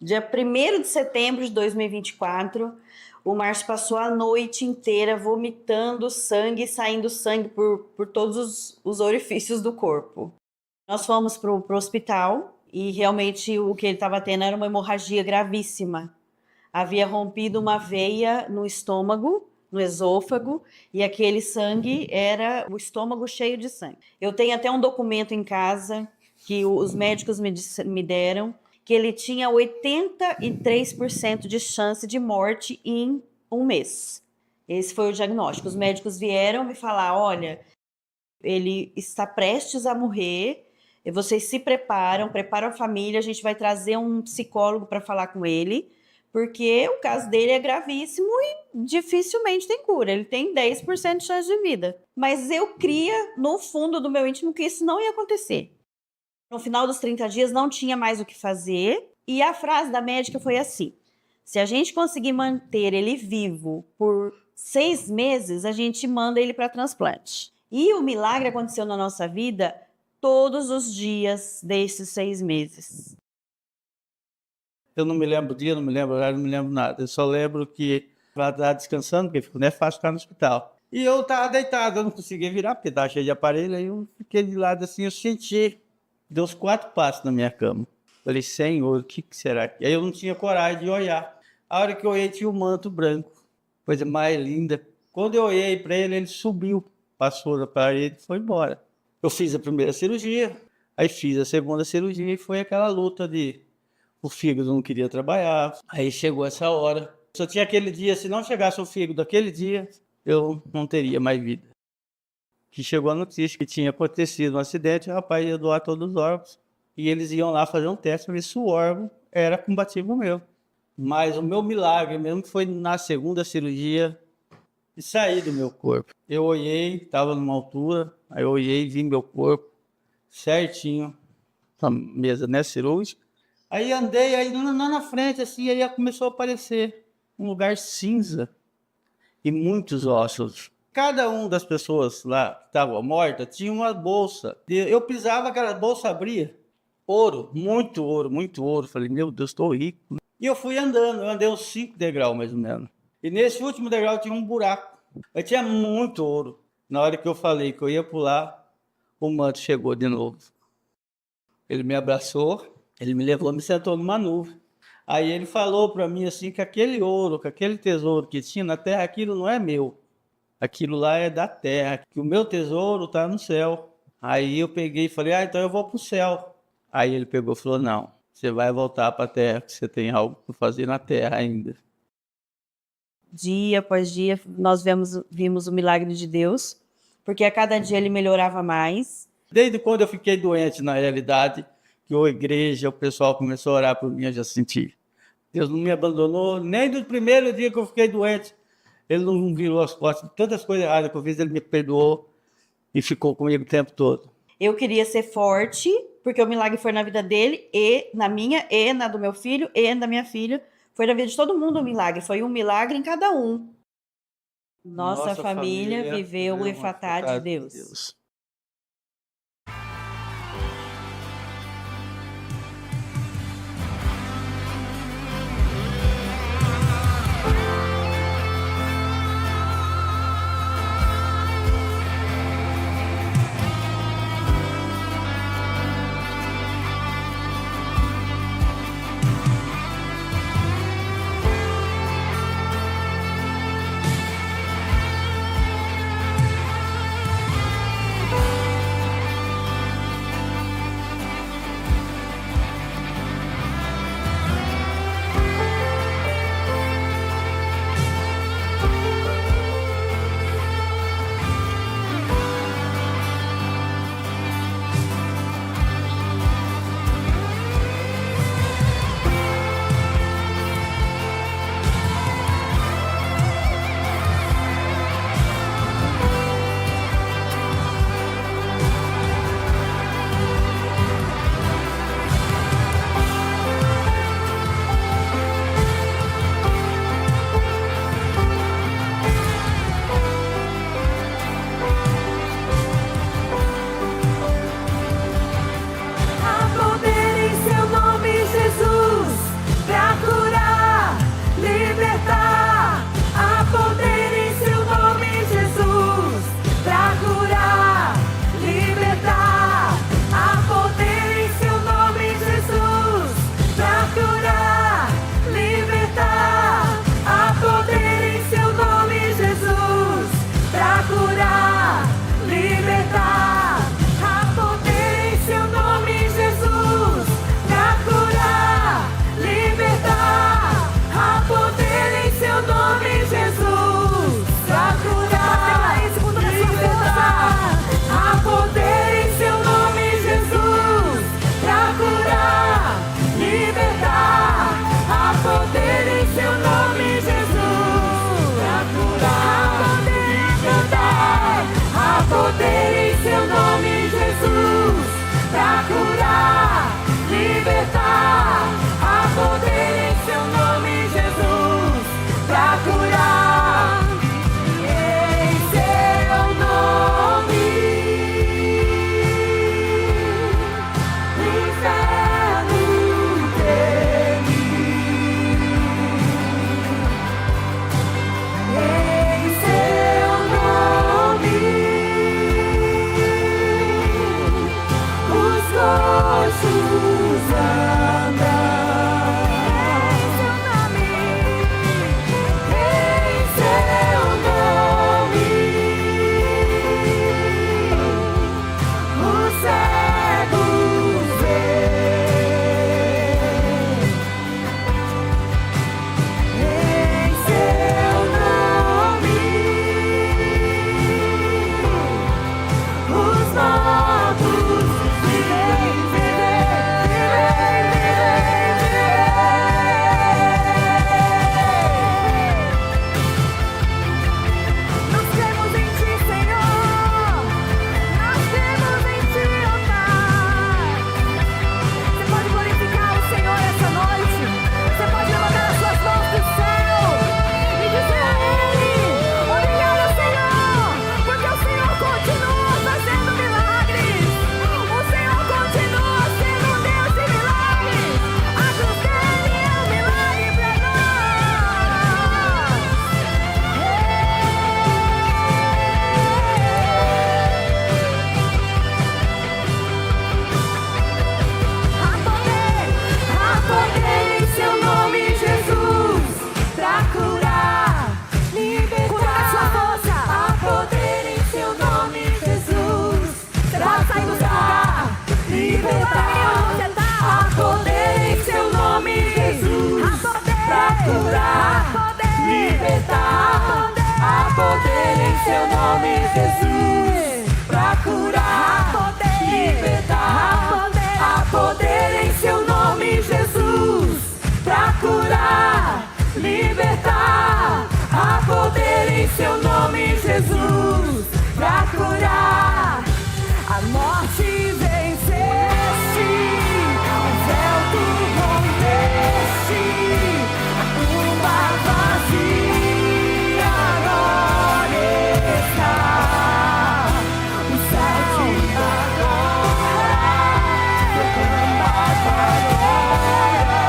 Dia 1º de setembro de 2024, o Márcio passou a noite inteira vomitando sangue, saindo sangue por todos os orifícios do corpo. Nós fomos para o hospital e realmente o que ele estava tendo era uma hemorragia gravíssima. Havia rompido uma veia no estômago, no esôfago, e aquele sangue era o estômago cheio de sangue. Eu tenho até um documento em casa que os médicos me deram, que ele tinha 83% de chance de morte em 1 mês. Esse foi o diagnóstico. Os médicos vieram me falar, olha, ele está prestes a morrer, e vocês se preparam a família, a gente vai trazer um psicólogo para falar com ele, porque o caso dele é gravíssimo e dificilmente tem cura. Ele tem 10% de chance de vida. Mas eu cria, no fundo do meu íntimo, que isso não ia acontecer. No final dos 30 dias, não tinha mais o que fazer. E a frase da médica foi assim: se a gente conseguir manter ele vivo por 6 meses, a gente manda ele para transplante. E o milagre aconteceu na nossa vida todos os dias desses 6 meses. Eu não me lembro o dia, não me lembro o horário, não me lembro nada. Eu só lembro que eu estava descansando, porque não é fácil ficar no hospital. E eu estava deitado, eu não conseguia virar, porque estava cheio de aparelho. Aí eu fiquei de lado assim, eu senti, deu uns 4 passos na minha cama. Falei, Senhor, o que será? E aí eu não tinha coragem de olhar. A hora que eu olhei, tinha um manto branco, coisa mais linda. Quando eu olhei para ele, ele subiu, passou da parede e foi embora. Eu fiz a primeira cirurgia, aí fiz a segunda cirurgia e foi aquela luta de... O fígado não queria trabalhar, aí chegou essa hora. Só tinha aquele dia, se não chegasse o fígado aquele dia, eu não teria mais vida. Que chegou a notícia que tinha acontecido um acidente, o rapaz ia doar todos os órgãos. E eles iam lá fazer um teste para ver se o órgão era compatível meu. Mas o meu milagre mesmo foi na segunda cirurgia de sair do meu corpo. Eu olhei, estava numa altura, aí eu olhei e vi meu corpo certinho, na mesa, né, cirúrgica. Aí andei, aí na frente, assim, aí começou a aparecer um lugar cinza e muitos ossos. Cada uma das pessoas lá que estavam mortas tinha uma bolsa. Eu pisava, aquela bolsa abria. Ouro, muito ouro, muito ouro. Falei, meu Deus, estou rico. E eu fui andando, eu andei uns 5 degraus mais ou menos. E nesse último degrau tinha um buraco. Aí tinha muito ouro. Na hora que eu falei que eu ia pular, o manto chegou de novo. Ele me abraçou. Ele me levou, me sentou numa nuvem. Aí ele falou para mim assim que aquele ouro, que aquele tesouro que tinha na terra, aquilo não é meu. Aquilo lá é da terra, que o meu tesouro está no céu. Aí eu peguei e falei, então eu vou para o céu. Aí ele pegou e falou, não, você vai voltar para a terra, que você tem algo para fazer na terra ainda. Dia após dia, nós vimos o milagre de Deus, porque a cada dia ele melhorava mais. Desde quando eu fiquei doente, na realidade, que a igreja, o pessoal começou a orar por mim, eu já senti. Deus não me abandonou, nem do primeiro dia que eu fiquei doente. Ele não virou as costas. Tantas coisas erradas que eu fiz, ele me perdoou e ficou comigo o tempo todo. Eu queria ser forte, porque o milagre foi na vida dele, e na minha, e na do meu filho, e na minha filha. Foi na vida de todo mundo o milagre. Foi um milagre em cada um. Nossa família viveu o Efatá de Deus. seu nome, Jesus, pra curar, libertar. Há poder em seu nome, Jesus, pra curar, libertar. Há poder em seu nome, Jesus, pra curar. A morte venceste, o véu tu rompeste, a tumba vazia agora está. O céu te adora, proclama a glória,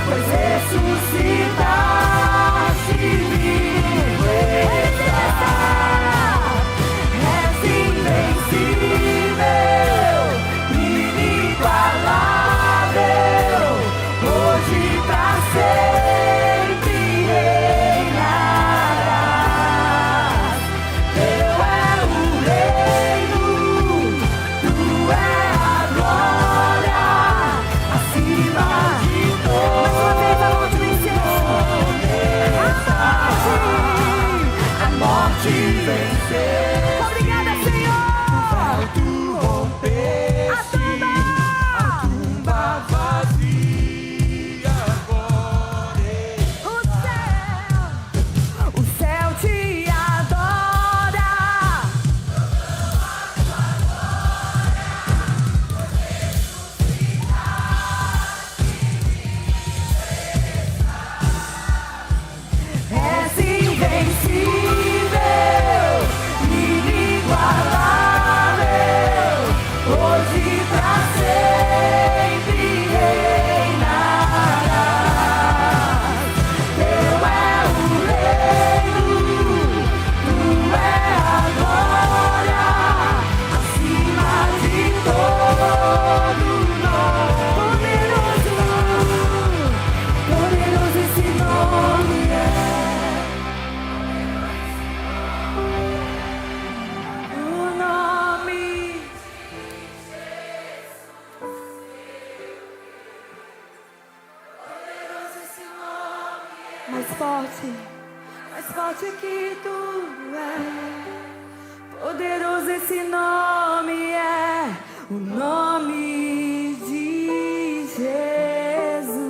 pois ressuscitaste vivo está. És invencível, inigualável, hoje pra sempre reinarás. Teu é o reino, tu é a glória, acima de todos. Mais uma vez a morte venceu. A morte venceu. Obrigada, Senhor. Tu rompeste a tumba vazia agora. O céu te adora. És invencível, inigualável, hoje pra sempre reinarás. Teu é o reino, tu é a glória, acima de todo nome. Poderoso, poderoso esse nome é. O nome poderoso esse nome é. Mais forte que tu é. Poderoso esse nome é. O nome de Jesus.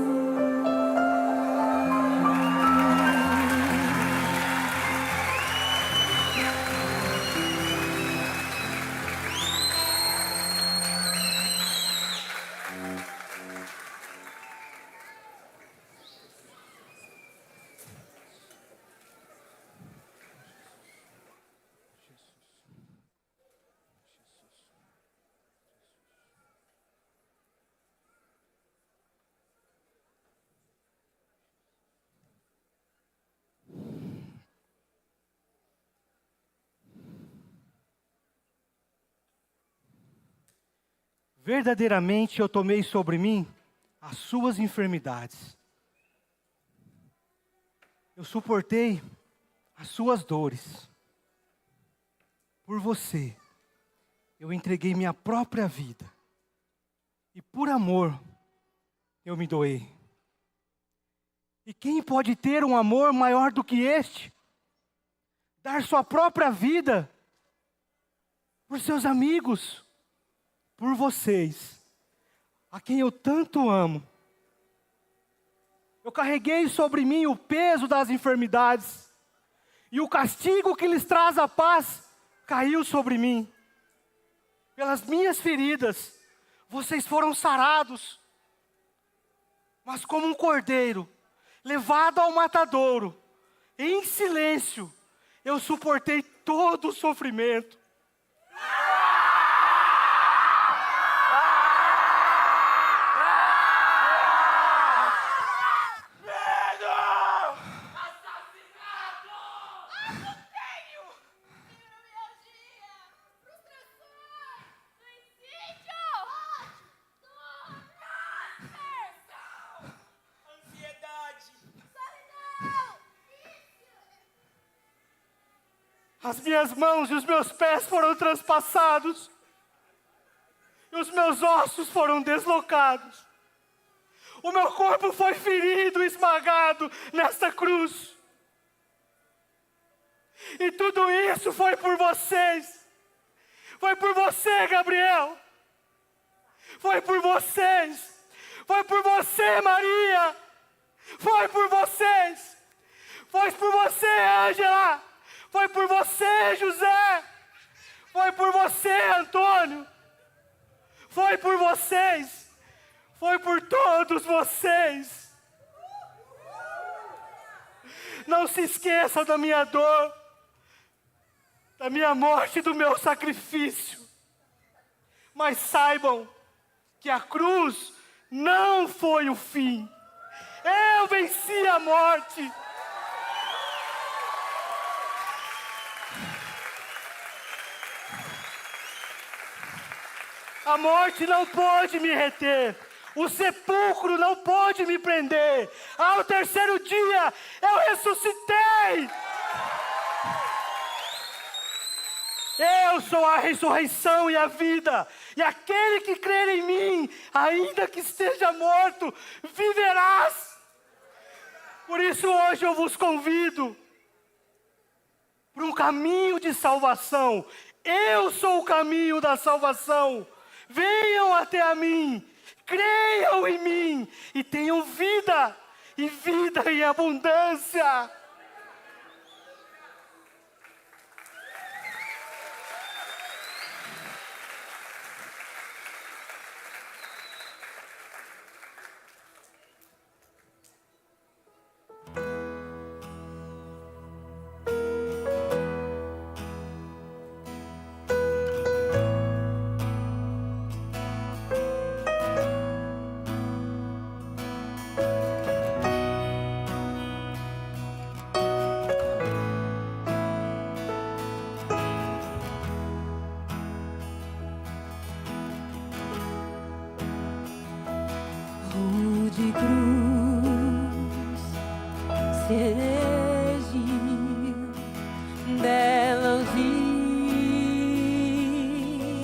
verdadeiramente eu tomei sobre mim as suas enfermidades. Eu suportei as suas dores. Por você, eu entreguei minha própria vida. E por amor, eu me doei. E quem pode ter um amor maior do que este? Dar sua própria vida por seus amigos, por vocês, a quem eu tanto amo. Eu carreguei sobre mim o peso das enfermidades, e o castigo que lhes traz a paz caiu sobre mim. Pelas minhas feridas, vocês foram sarados. Mas como um cordeiro, levado ao matadouro, em silêncio, eu suportei todo o sofrimento. As minhas mãos e os meus pés foram transpassados. E os meus ossos foram deslocados. O meu corpo foi ferido, esmagado nesta cruz. E tudo isso foi por vocês. Foi por você, Gabriel. Foi por vocês. Foi por você, Maria. Foi por vocês. Foi por você, Ângela. Foi por você, José. Foi por você, Antônio. Foi por vocês. Foi por todos vocês. Não se esqueçam da minha dor, da minha morte e do meu sacrifício. Mas saibam que a cruz não foi o fim. Eu venci a morte. A morte não pode me reter. O sepulcro não pode me prender. Ao terceiro dia eu ressuscitei. Eu sou a ressurreição e a vida. E aquele que crer em mim, ainda que esteja morto, viverás. Por isso hoje eu vos convido para um caminho de salvação. Eu sou o caminho da salvação. Venham até a mim, creiam em mim e tenham vida, e vida em abundância. De cruz se erigiu, dela um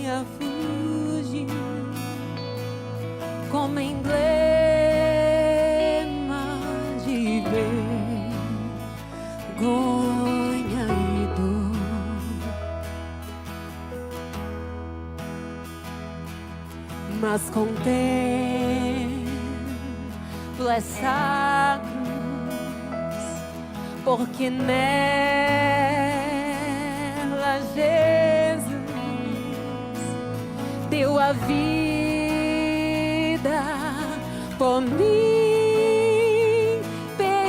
dia fugiu, como emblema de vergonha e dor. Mas contém essa cruz, porque nela Jesus deu a vida por mim, pecador.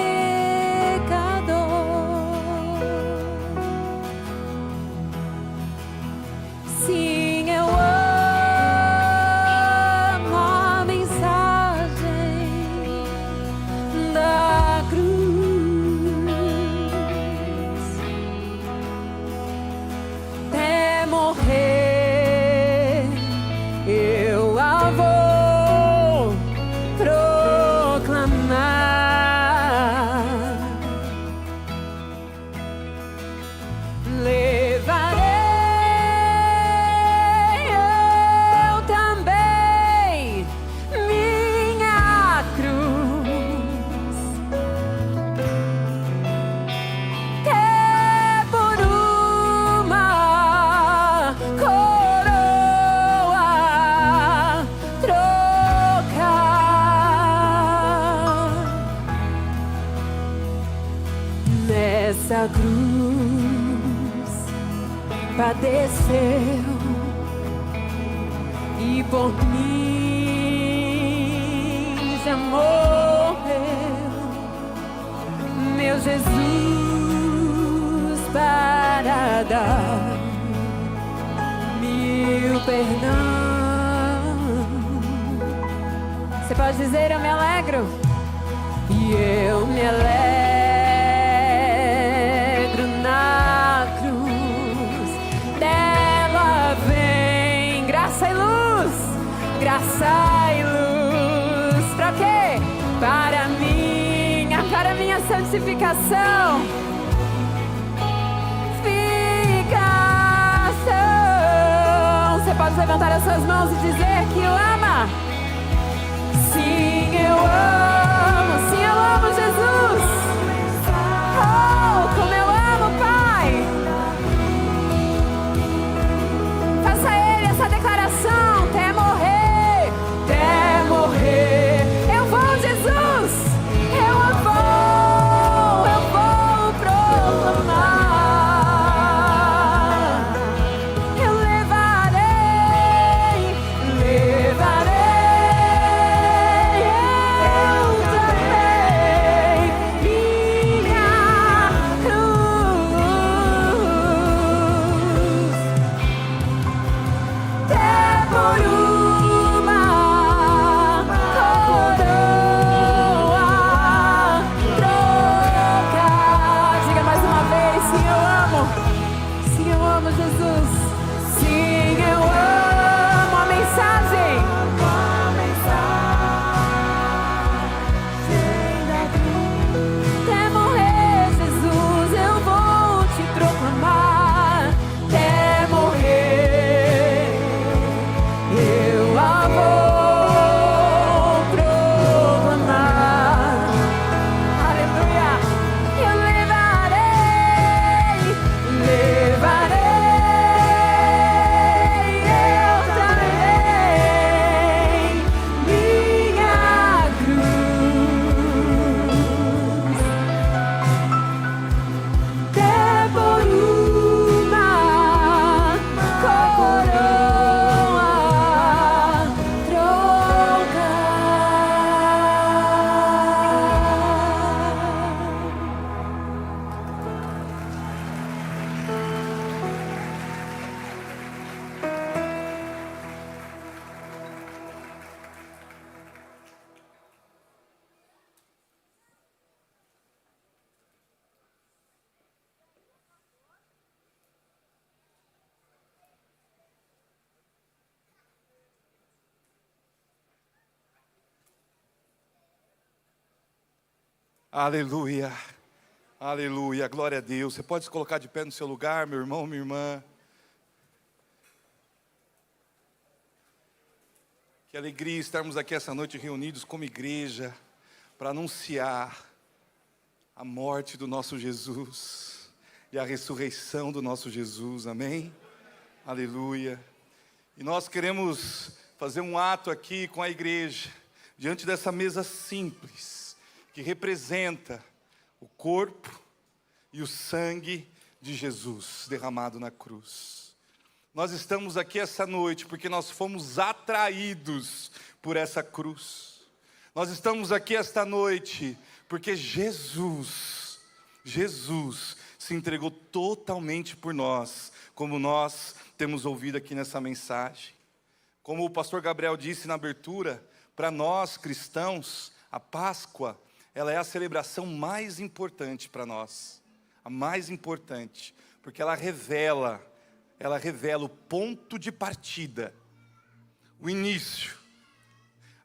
Sim, eu amo a mensagem da cruz, até morrer eu nessa cruz padeceu e por mim já morreu, meu Jesus, para dar-me o perdão. Você pode dizer: eu me alegro, e eu me alegro na cruz. Dela vem graça e luz, graça e luz. Para quê? Para minha santificação. Você pode levantar as suas mãos e dizer que o ama. Sim, eu amo. Sim, eu amo Jesus. Oh, como eu amo, Pai. Faça a Ele essa declaração. Até morrer, até morrer. Eu vou, Jesus. Eu vou proclamar. Eu levarei eu também minha cruz. Até por uma coroa trocar. Diga mais uma vez: sim, eu amo. Sim, eu amo Jesus. Sim, eu amo a mensagem. Até morrer, Jesus, eu vou te proclamar. Até morrer, eu a vou proclamar. Aleluia. Eu levarei eu também minha cruz. Até por uma coroa Aleluia, aleluia, glória a Deus. Você pode se colocar de pé no seu lugar, meu irmão, minha irmã. Que alegria estarmos aqui essa noite reunidos como igreja para anunciar a morte do nosso Jesus e a ressurreição do nosso Jesus, amém? Aleluia. E nós queremos fazer um ato aqui com a igreja, diante dessa mesa simples, que representa o corpo e o sangue de Jesus derramado na cruz. Nós estamos aqui essa noite porque nós fomos atraídos por essa cruz. Nós estamos aqui esta noite porque Jesus se entregou totalmente por nós, como nós temos ouvido aqui nessa mensagem. Como o pastor Gabriel disse na abertura, para nós cristãos, a Páscoa, ela é a celebração mais importante para nós, a mais importante, porque ela revela o ponto de partida, o início,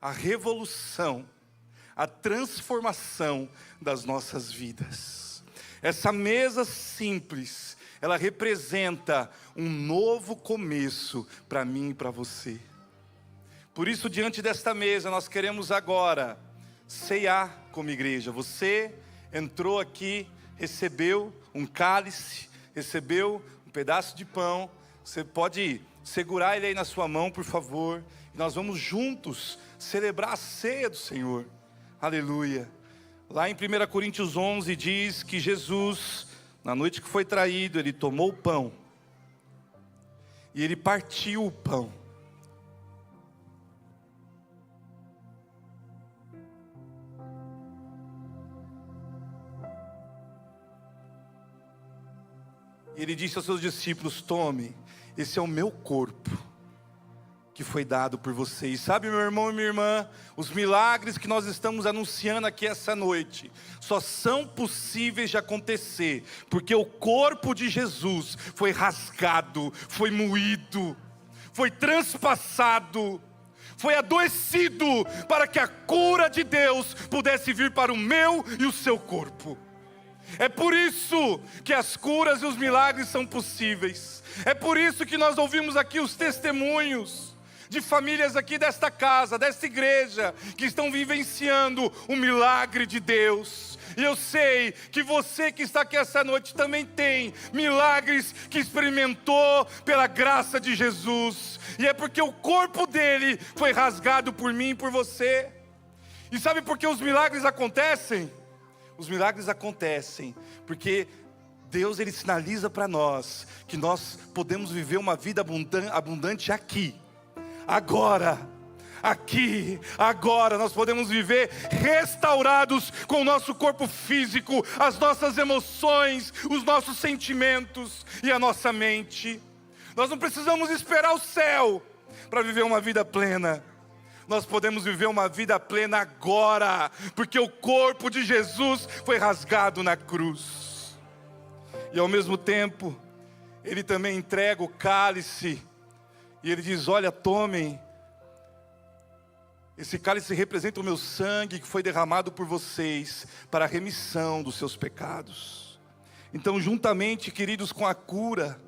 a revolução, a transformação das nossas vidas. Essa mesa simples, ela representa um novo começo para mim e para você. Por isso, diante desta mesa, nós queremos agora ceiar como igreja. Você entrou aqui, recebeu um cálice, recebeu um pedaço de pão. Você pode segurar ele aí na sua mão, por favor. E nós vamos juntos celebrar a ceia do Senhor. Aleluia. Lá em 1 Coríntios 11 diz que Jesus Na noite que foi traído, ele tomou o pão e ele partiu o pão. E ele disse aos seus discípulos: tome, esse é o meu corpo, que foi dado por vocês. Sabe, meu irmão e minha irmã, os milagres que nós estamos anunciando aqui essa noite, só são possíveis de acontecer, porque o corpo de Jesus foi rasgado, foi moído, foi transpassado, foi adoecido, para que a cura de Deus pudesse vir para o meu e o seu corpo. É por isso que as curas e os milagres são possíveis. É por isso que nós ouvimos aqui os testemunhos de famílias aqui desta casa, desta igreja, que estão vivenciando o milagre de Deus. E eu sei que você que está aqui essa noite também tem milagres que experimentou pela graça de Jesus. E é porque o corpo dele foi rasgado por mim e por você. E sabe por que os milagres acontecem? Os milagres acontecem porque Deus, ele sinaliza para nós que nós podemos viver uma vida abundante aqui, agora. Aqui, agora, nós podemos viver restaurados com o nosso corpo físico, as nossas emoções, os nossos sentimentos e a nossa mente. Nós não precisamos esperar o céu para viver uma vida plena. Nós podemos viver uma vida plena agora, porque o corpo de Jesus foi rasgado na cruz. E ao mesmo tempo, ele também entrega o cálice, e ele diz: olha, tomem, esse cálice representa o meu sangue que foi derramado por vocês, para a remissão dos seus pecados. Então, juntamente, queridos, com a cura,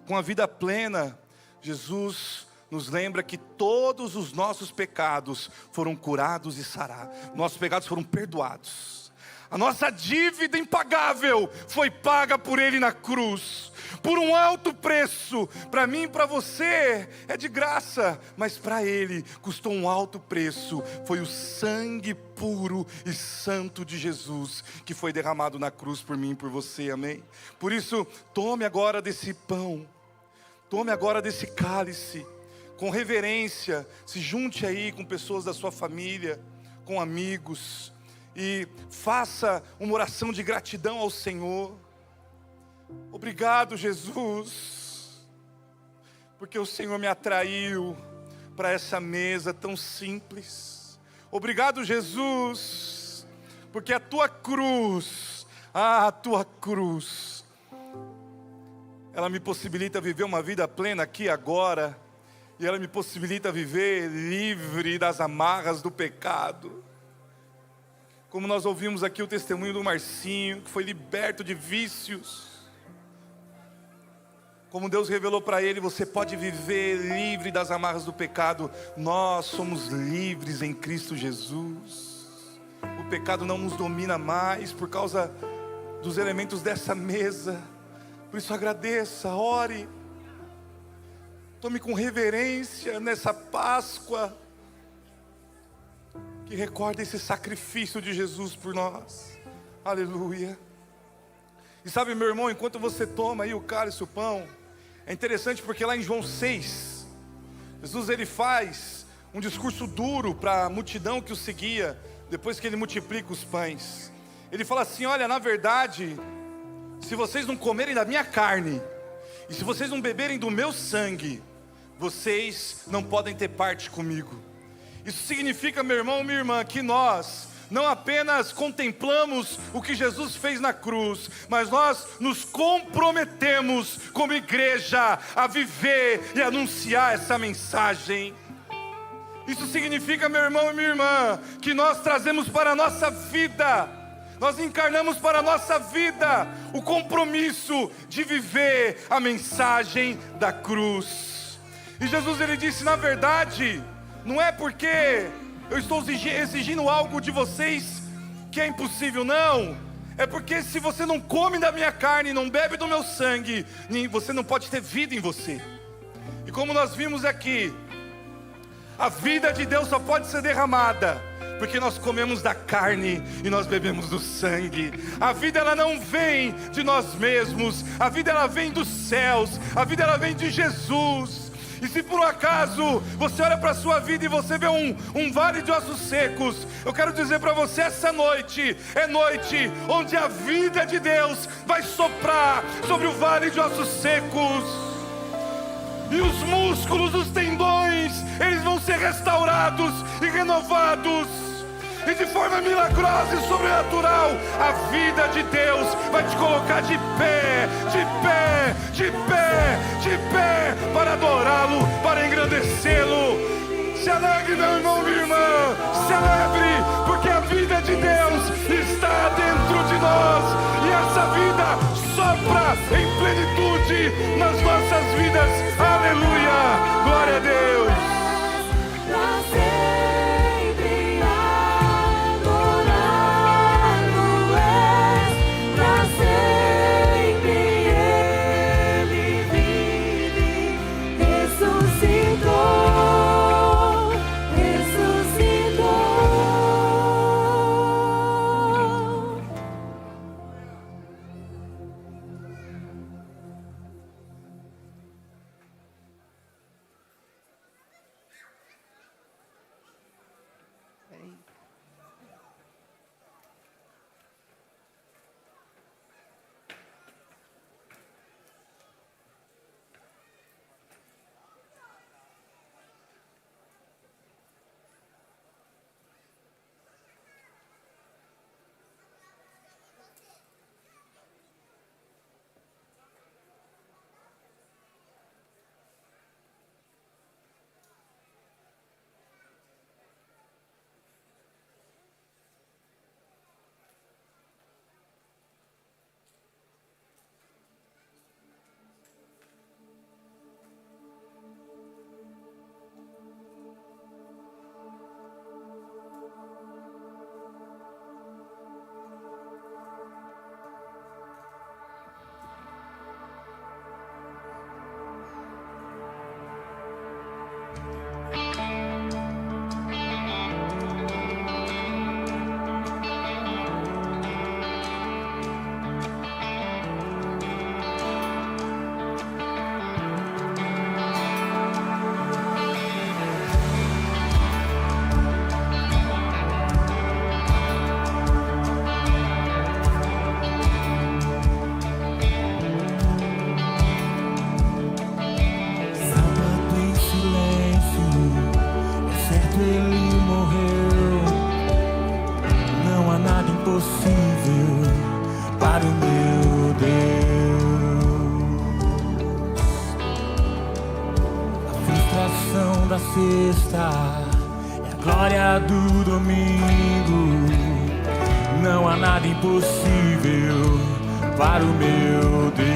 com a vida plena, Jesus nos lembra que todos os nossos pecados foram curados e sarados. Nossos pecados foram perdoados. A nossa dívida impagável foi paga por Ele na cruz, por um alto preço. Para mim e para você é de graça, mas para Ele custou um alto preço. Foi o sangue puro e santo de Jesus que foi derramado na cruz por mim e por você, amém? Por isso, tome agora desse pão, tome agora desse cálice, com reverência, se junte aí com pessoas da sua família, com amigos, e faça uma oração de gratidão ao Senhor. Obrigado, Jesus, porque o Senhor me atraiu para essa mesa tão simples. Obrigado, Jesus, porque a tua cruz, a tua cruz, ela me possibilita viver uma vida plena aqui agora. E ela me possibilita viver livre das amarras do pecado. Como nós ouvimos aqui o testemunho do Marcinho, que foi liberto de vícios. Como Deus revelou para ele: você pode viver livre das amarras do pecado. Nós somos livres em Cristo Jesus. O pecado não nos domina mais por causa dos elementos dessa mesa. Por isso agradeça, ore. Tome com reverência nessa Páscoa, que recorda esse sacrifício de Jesus por nós. Aleluia. E sabe, meu irmão, enquanto você toma aí o cálice, o pão, é interessante porque lá em João 6, Jesus ele faz um discurso duro para a multidão que o seguia, depois que ele multiplica os pães. Ele fala assim: olha, na verdade, se vocês não comerem da minha carne, e se vocês não beberem do meu sangue, vocês não podem ter parte comigo. Isso significa, meu irmão, minha irmã, que nós não apenas contemplamos o que Jesus fez na cruz, mas nós nos comprometemos como igreja a viver e anunciar essa mensagem. Isso significa, meu irmão e minha irmã, que nós trazemos para a nossa vida, nós encarnamos para a nossa vida o compromisso de viver a mensagem da cruz. E Jesus ele disse: na verdade, não é porque eu estou exigindo algo de vocês que é impossível, não. É porque se você não come da minha carne, não bebe do meu sangue, você não pode ter vida em você. E como nós vimos aqui, a vida de Deus só pode ser derramada porque nós comemos da carne e nós bebemos do sangue. A vida ela não vem de nós mesmos, a vida ela vem dos céus, a vida ela vem de Jesus. E se por um acaso você olha para a sua vida e você vê um vale de ossos secos, eu quero dizer para você, essa noite é noite onde a vida de Deus vai soprar sobre o vale de ossos secos. E os músculos, os tendões, eles vão ser restaurados e renovados. E de forma milagrosa e sobrenatural, a vida de Deus vai te colocar de pé, de pé, de pé, de pé, para adorá-lo, para engrandecê-lo. Se alegre, meu irmão, minha irmã, celebre, porque a vida de Deus está dentro de nós. E essa vida sopra em plenitude nas nossas vidas. Aleluia, glória a Deus. É a glória do domingo. Não há nada impossível para o meu Deus.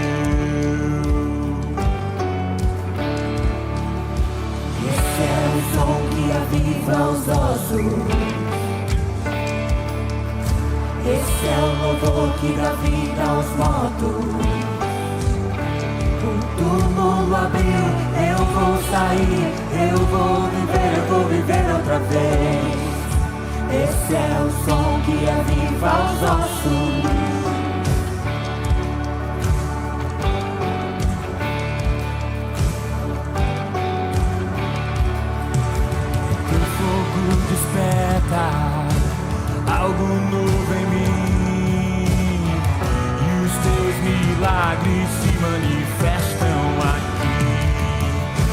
Esse é o som que aviva os ossos. Esse é o louvor que dá vida aos mortos. O túmulo abriu, eu vou sair, eu vou viver outra vez. Esse é o som que aviva os ossos. O fogo desperta algo novo em mim, e os teus milagres se manifestam aqui.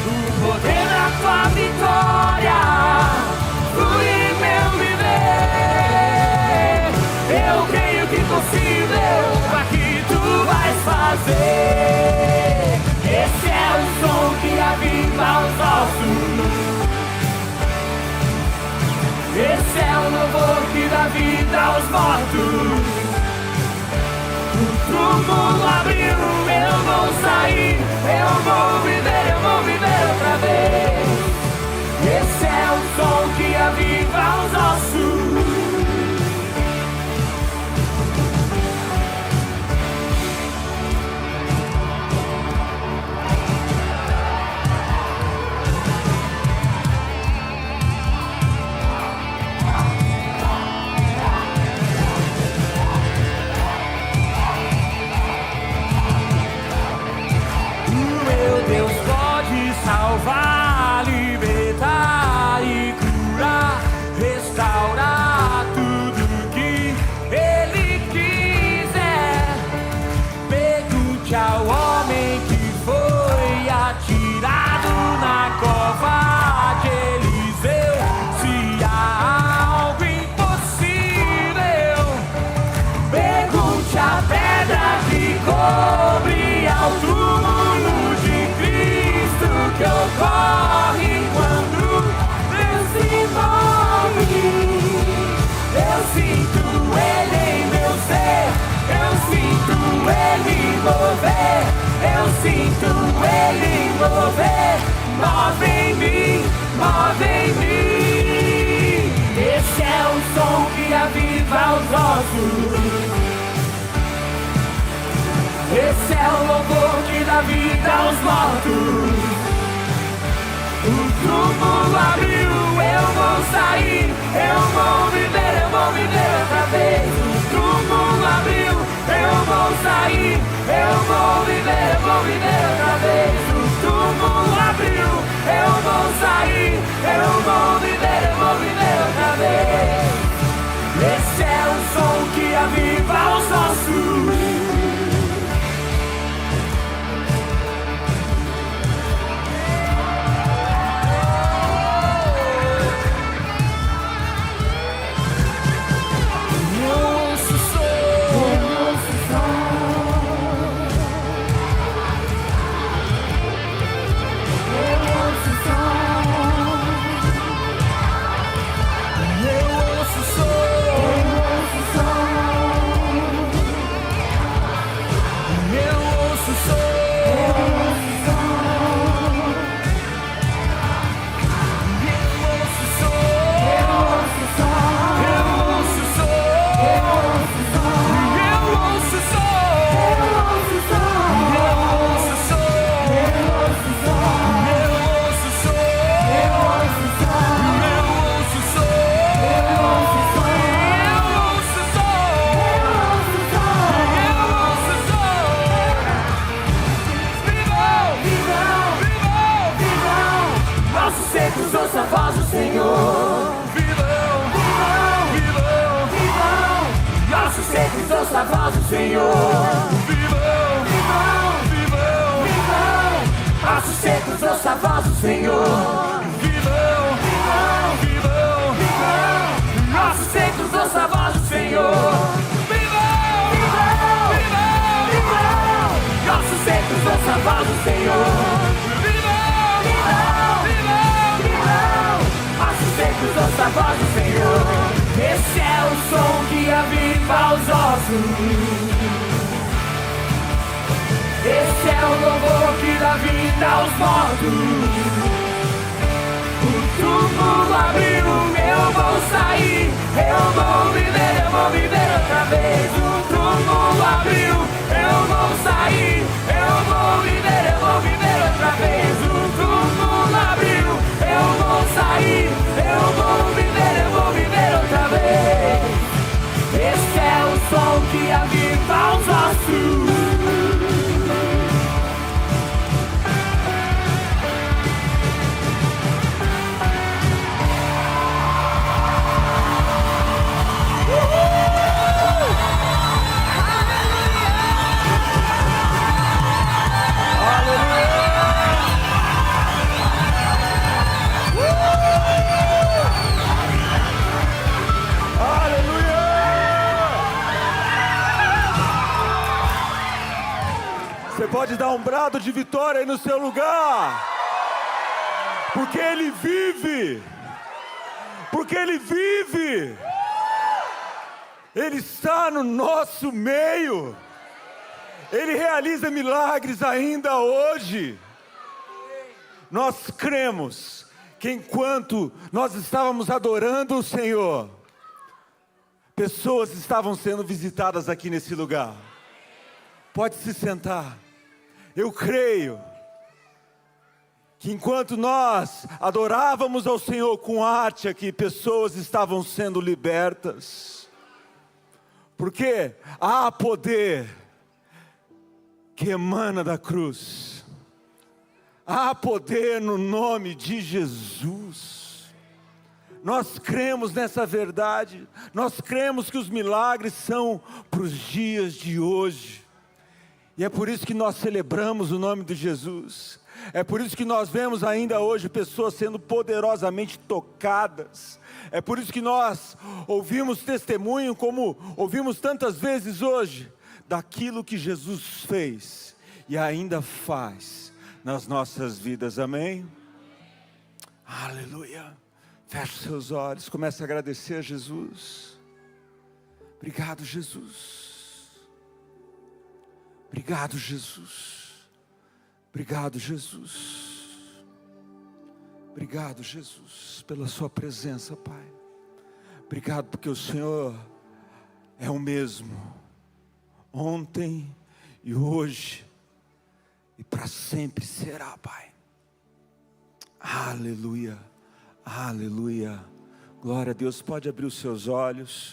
O poder da tua vitória flui em meu viver. Eu creio que possível aqui tu vais fazer. Esse é o som que aviva os ossos. Esse é o louvor que dá vida aos mortos. O túmulo abriu, eu vou sair, eu vou viver outra vez. Esse é o som que aviva os ossos. o louvor que dá vida aos mortos. O túmulo abriu, eu vou sair, eu vou viver outra vez. O túmulo abriu, eu vou sair, eu vou viver outra vez. O túmulo abriu, eu vou sair, eu vou viver outra vez. Esse é o som que aviva os ossos. Ouça a voz do Senhor. Vivão, vivão, vivão, vivão. Nossos secos, ouça a voz do Senhor. Vivão, vivão, vivão, vivão. Nossos secos, ouça a voz do Senhor. Vivão, vivão, vivão, vivão. Nossos secos, ouça a voz do Senhor. Vivão, vivão, vivão, vivão. Nossos secos, ouça a voz do Senhor. Secos, ouça a voz do Senhor. Esse é o som que aviva os ossos. Esse é o louvor que dá vida aos mortos. O túmulo abriu, eu vou sair, eu vou viver outra vez. O túmulo abriu, eu vou sair, eu vou viver outra vez. O túmulo abriu, eu vou sair, eu vou viver outra vez. Esse é o som que aviva os ossos. Você pode dar um brado de vitória aí no seu lugar. Porque Ele vive. Porque Ele vive. Ele está no nosso meio. Ele realiza milagres ainda hoje. Nós cremos que enquanto nós estávamos adorando o Senhor, pessoas estavam sendo visitadas aqui nesse lugar. Pode se sentar. Eu creio que enquanto nós adorávamos ao Senhor com arte aqui, pessoas estavam sendo libertas. Porque há poder que emana da cruz. Há poder no nome de Jesus. Nós cremos nessa verdade. Nós cremos que os milagres são para os dias de hoje. E é por isso que nós celebramos o nome de Jesus. É por isso que nós vemos ainda hoje pessoas sendo poderosamente tocadas. É por isso que nós ouvimos testemunho, como ouvimos tantas vezes hoje, daquilo que Jesus fez e ainda faz nas nossas vidas. Amém? Aleluia. Feche seus olhos, comece a agradecer a Jesus. Obrigado, Jesus. Obrigado, Jesus. Obrigado, Jesus. Obrigado, Jesus, pela sua presença, Pai. Obrigado porque o Senhor é o mesmo, ontem e hoje e para sempre será, Pai. Aleluia, aleluia. Glória a Deus. Pode abrir os seus olhos.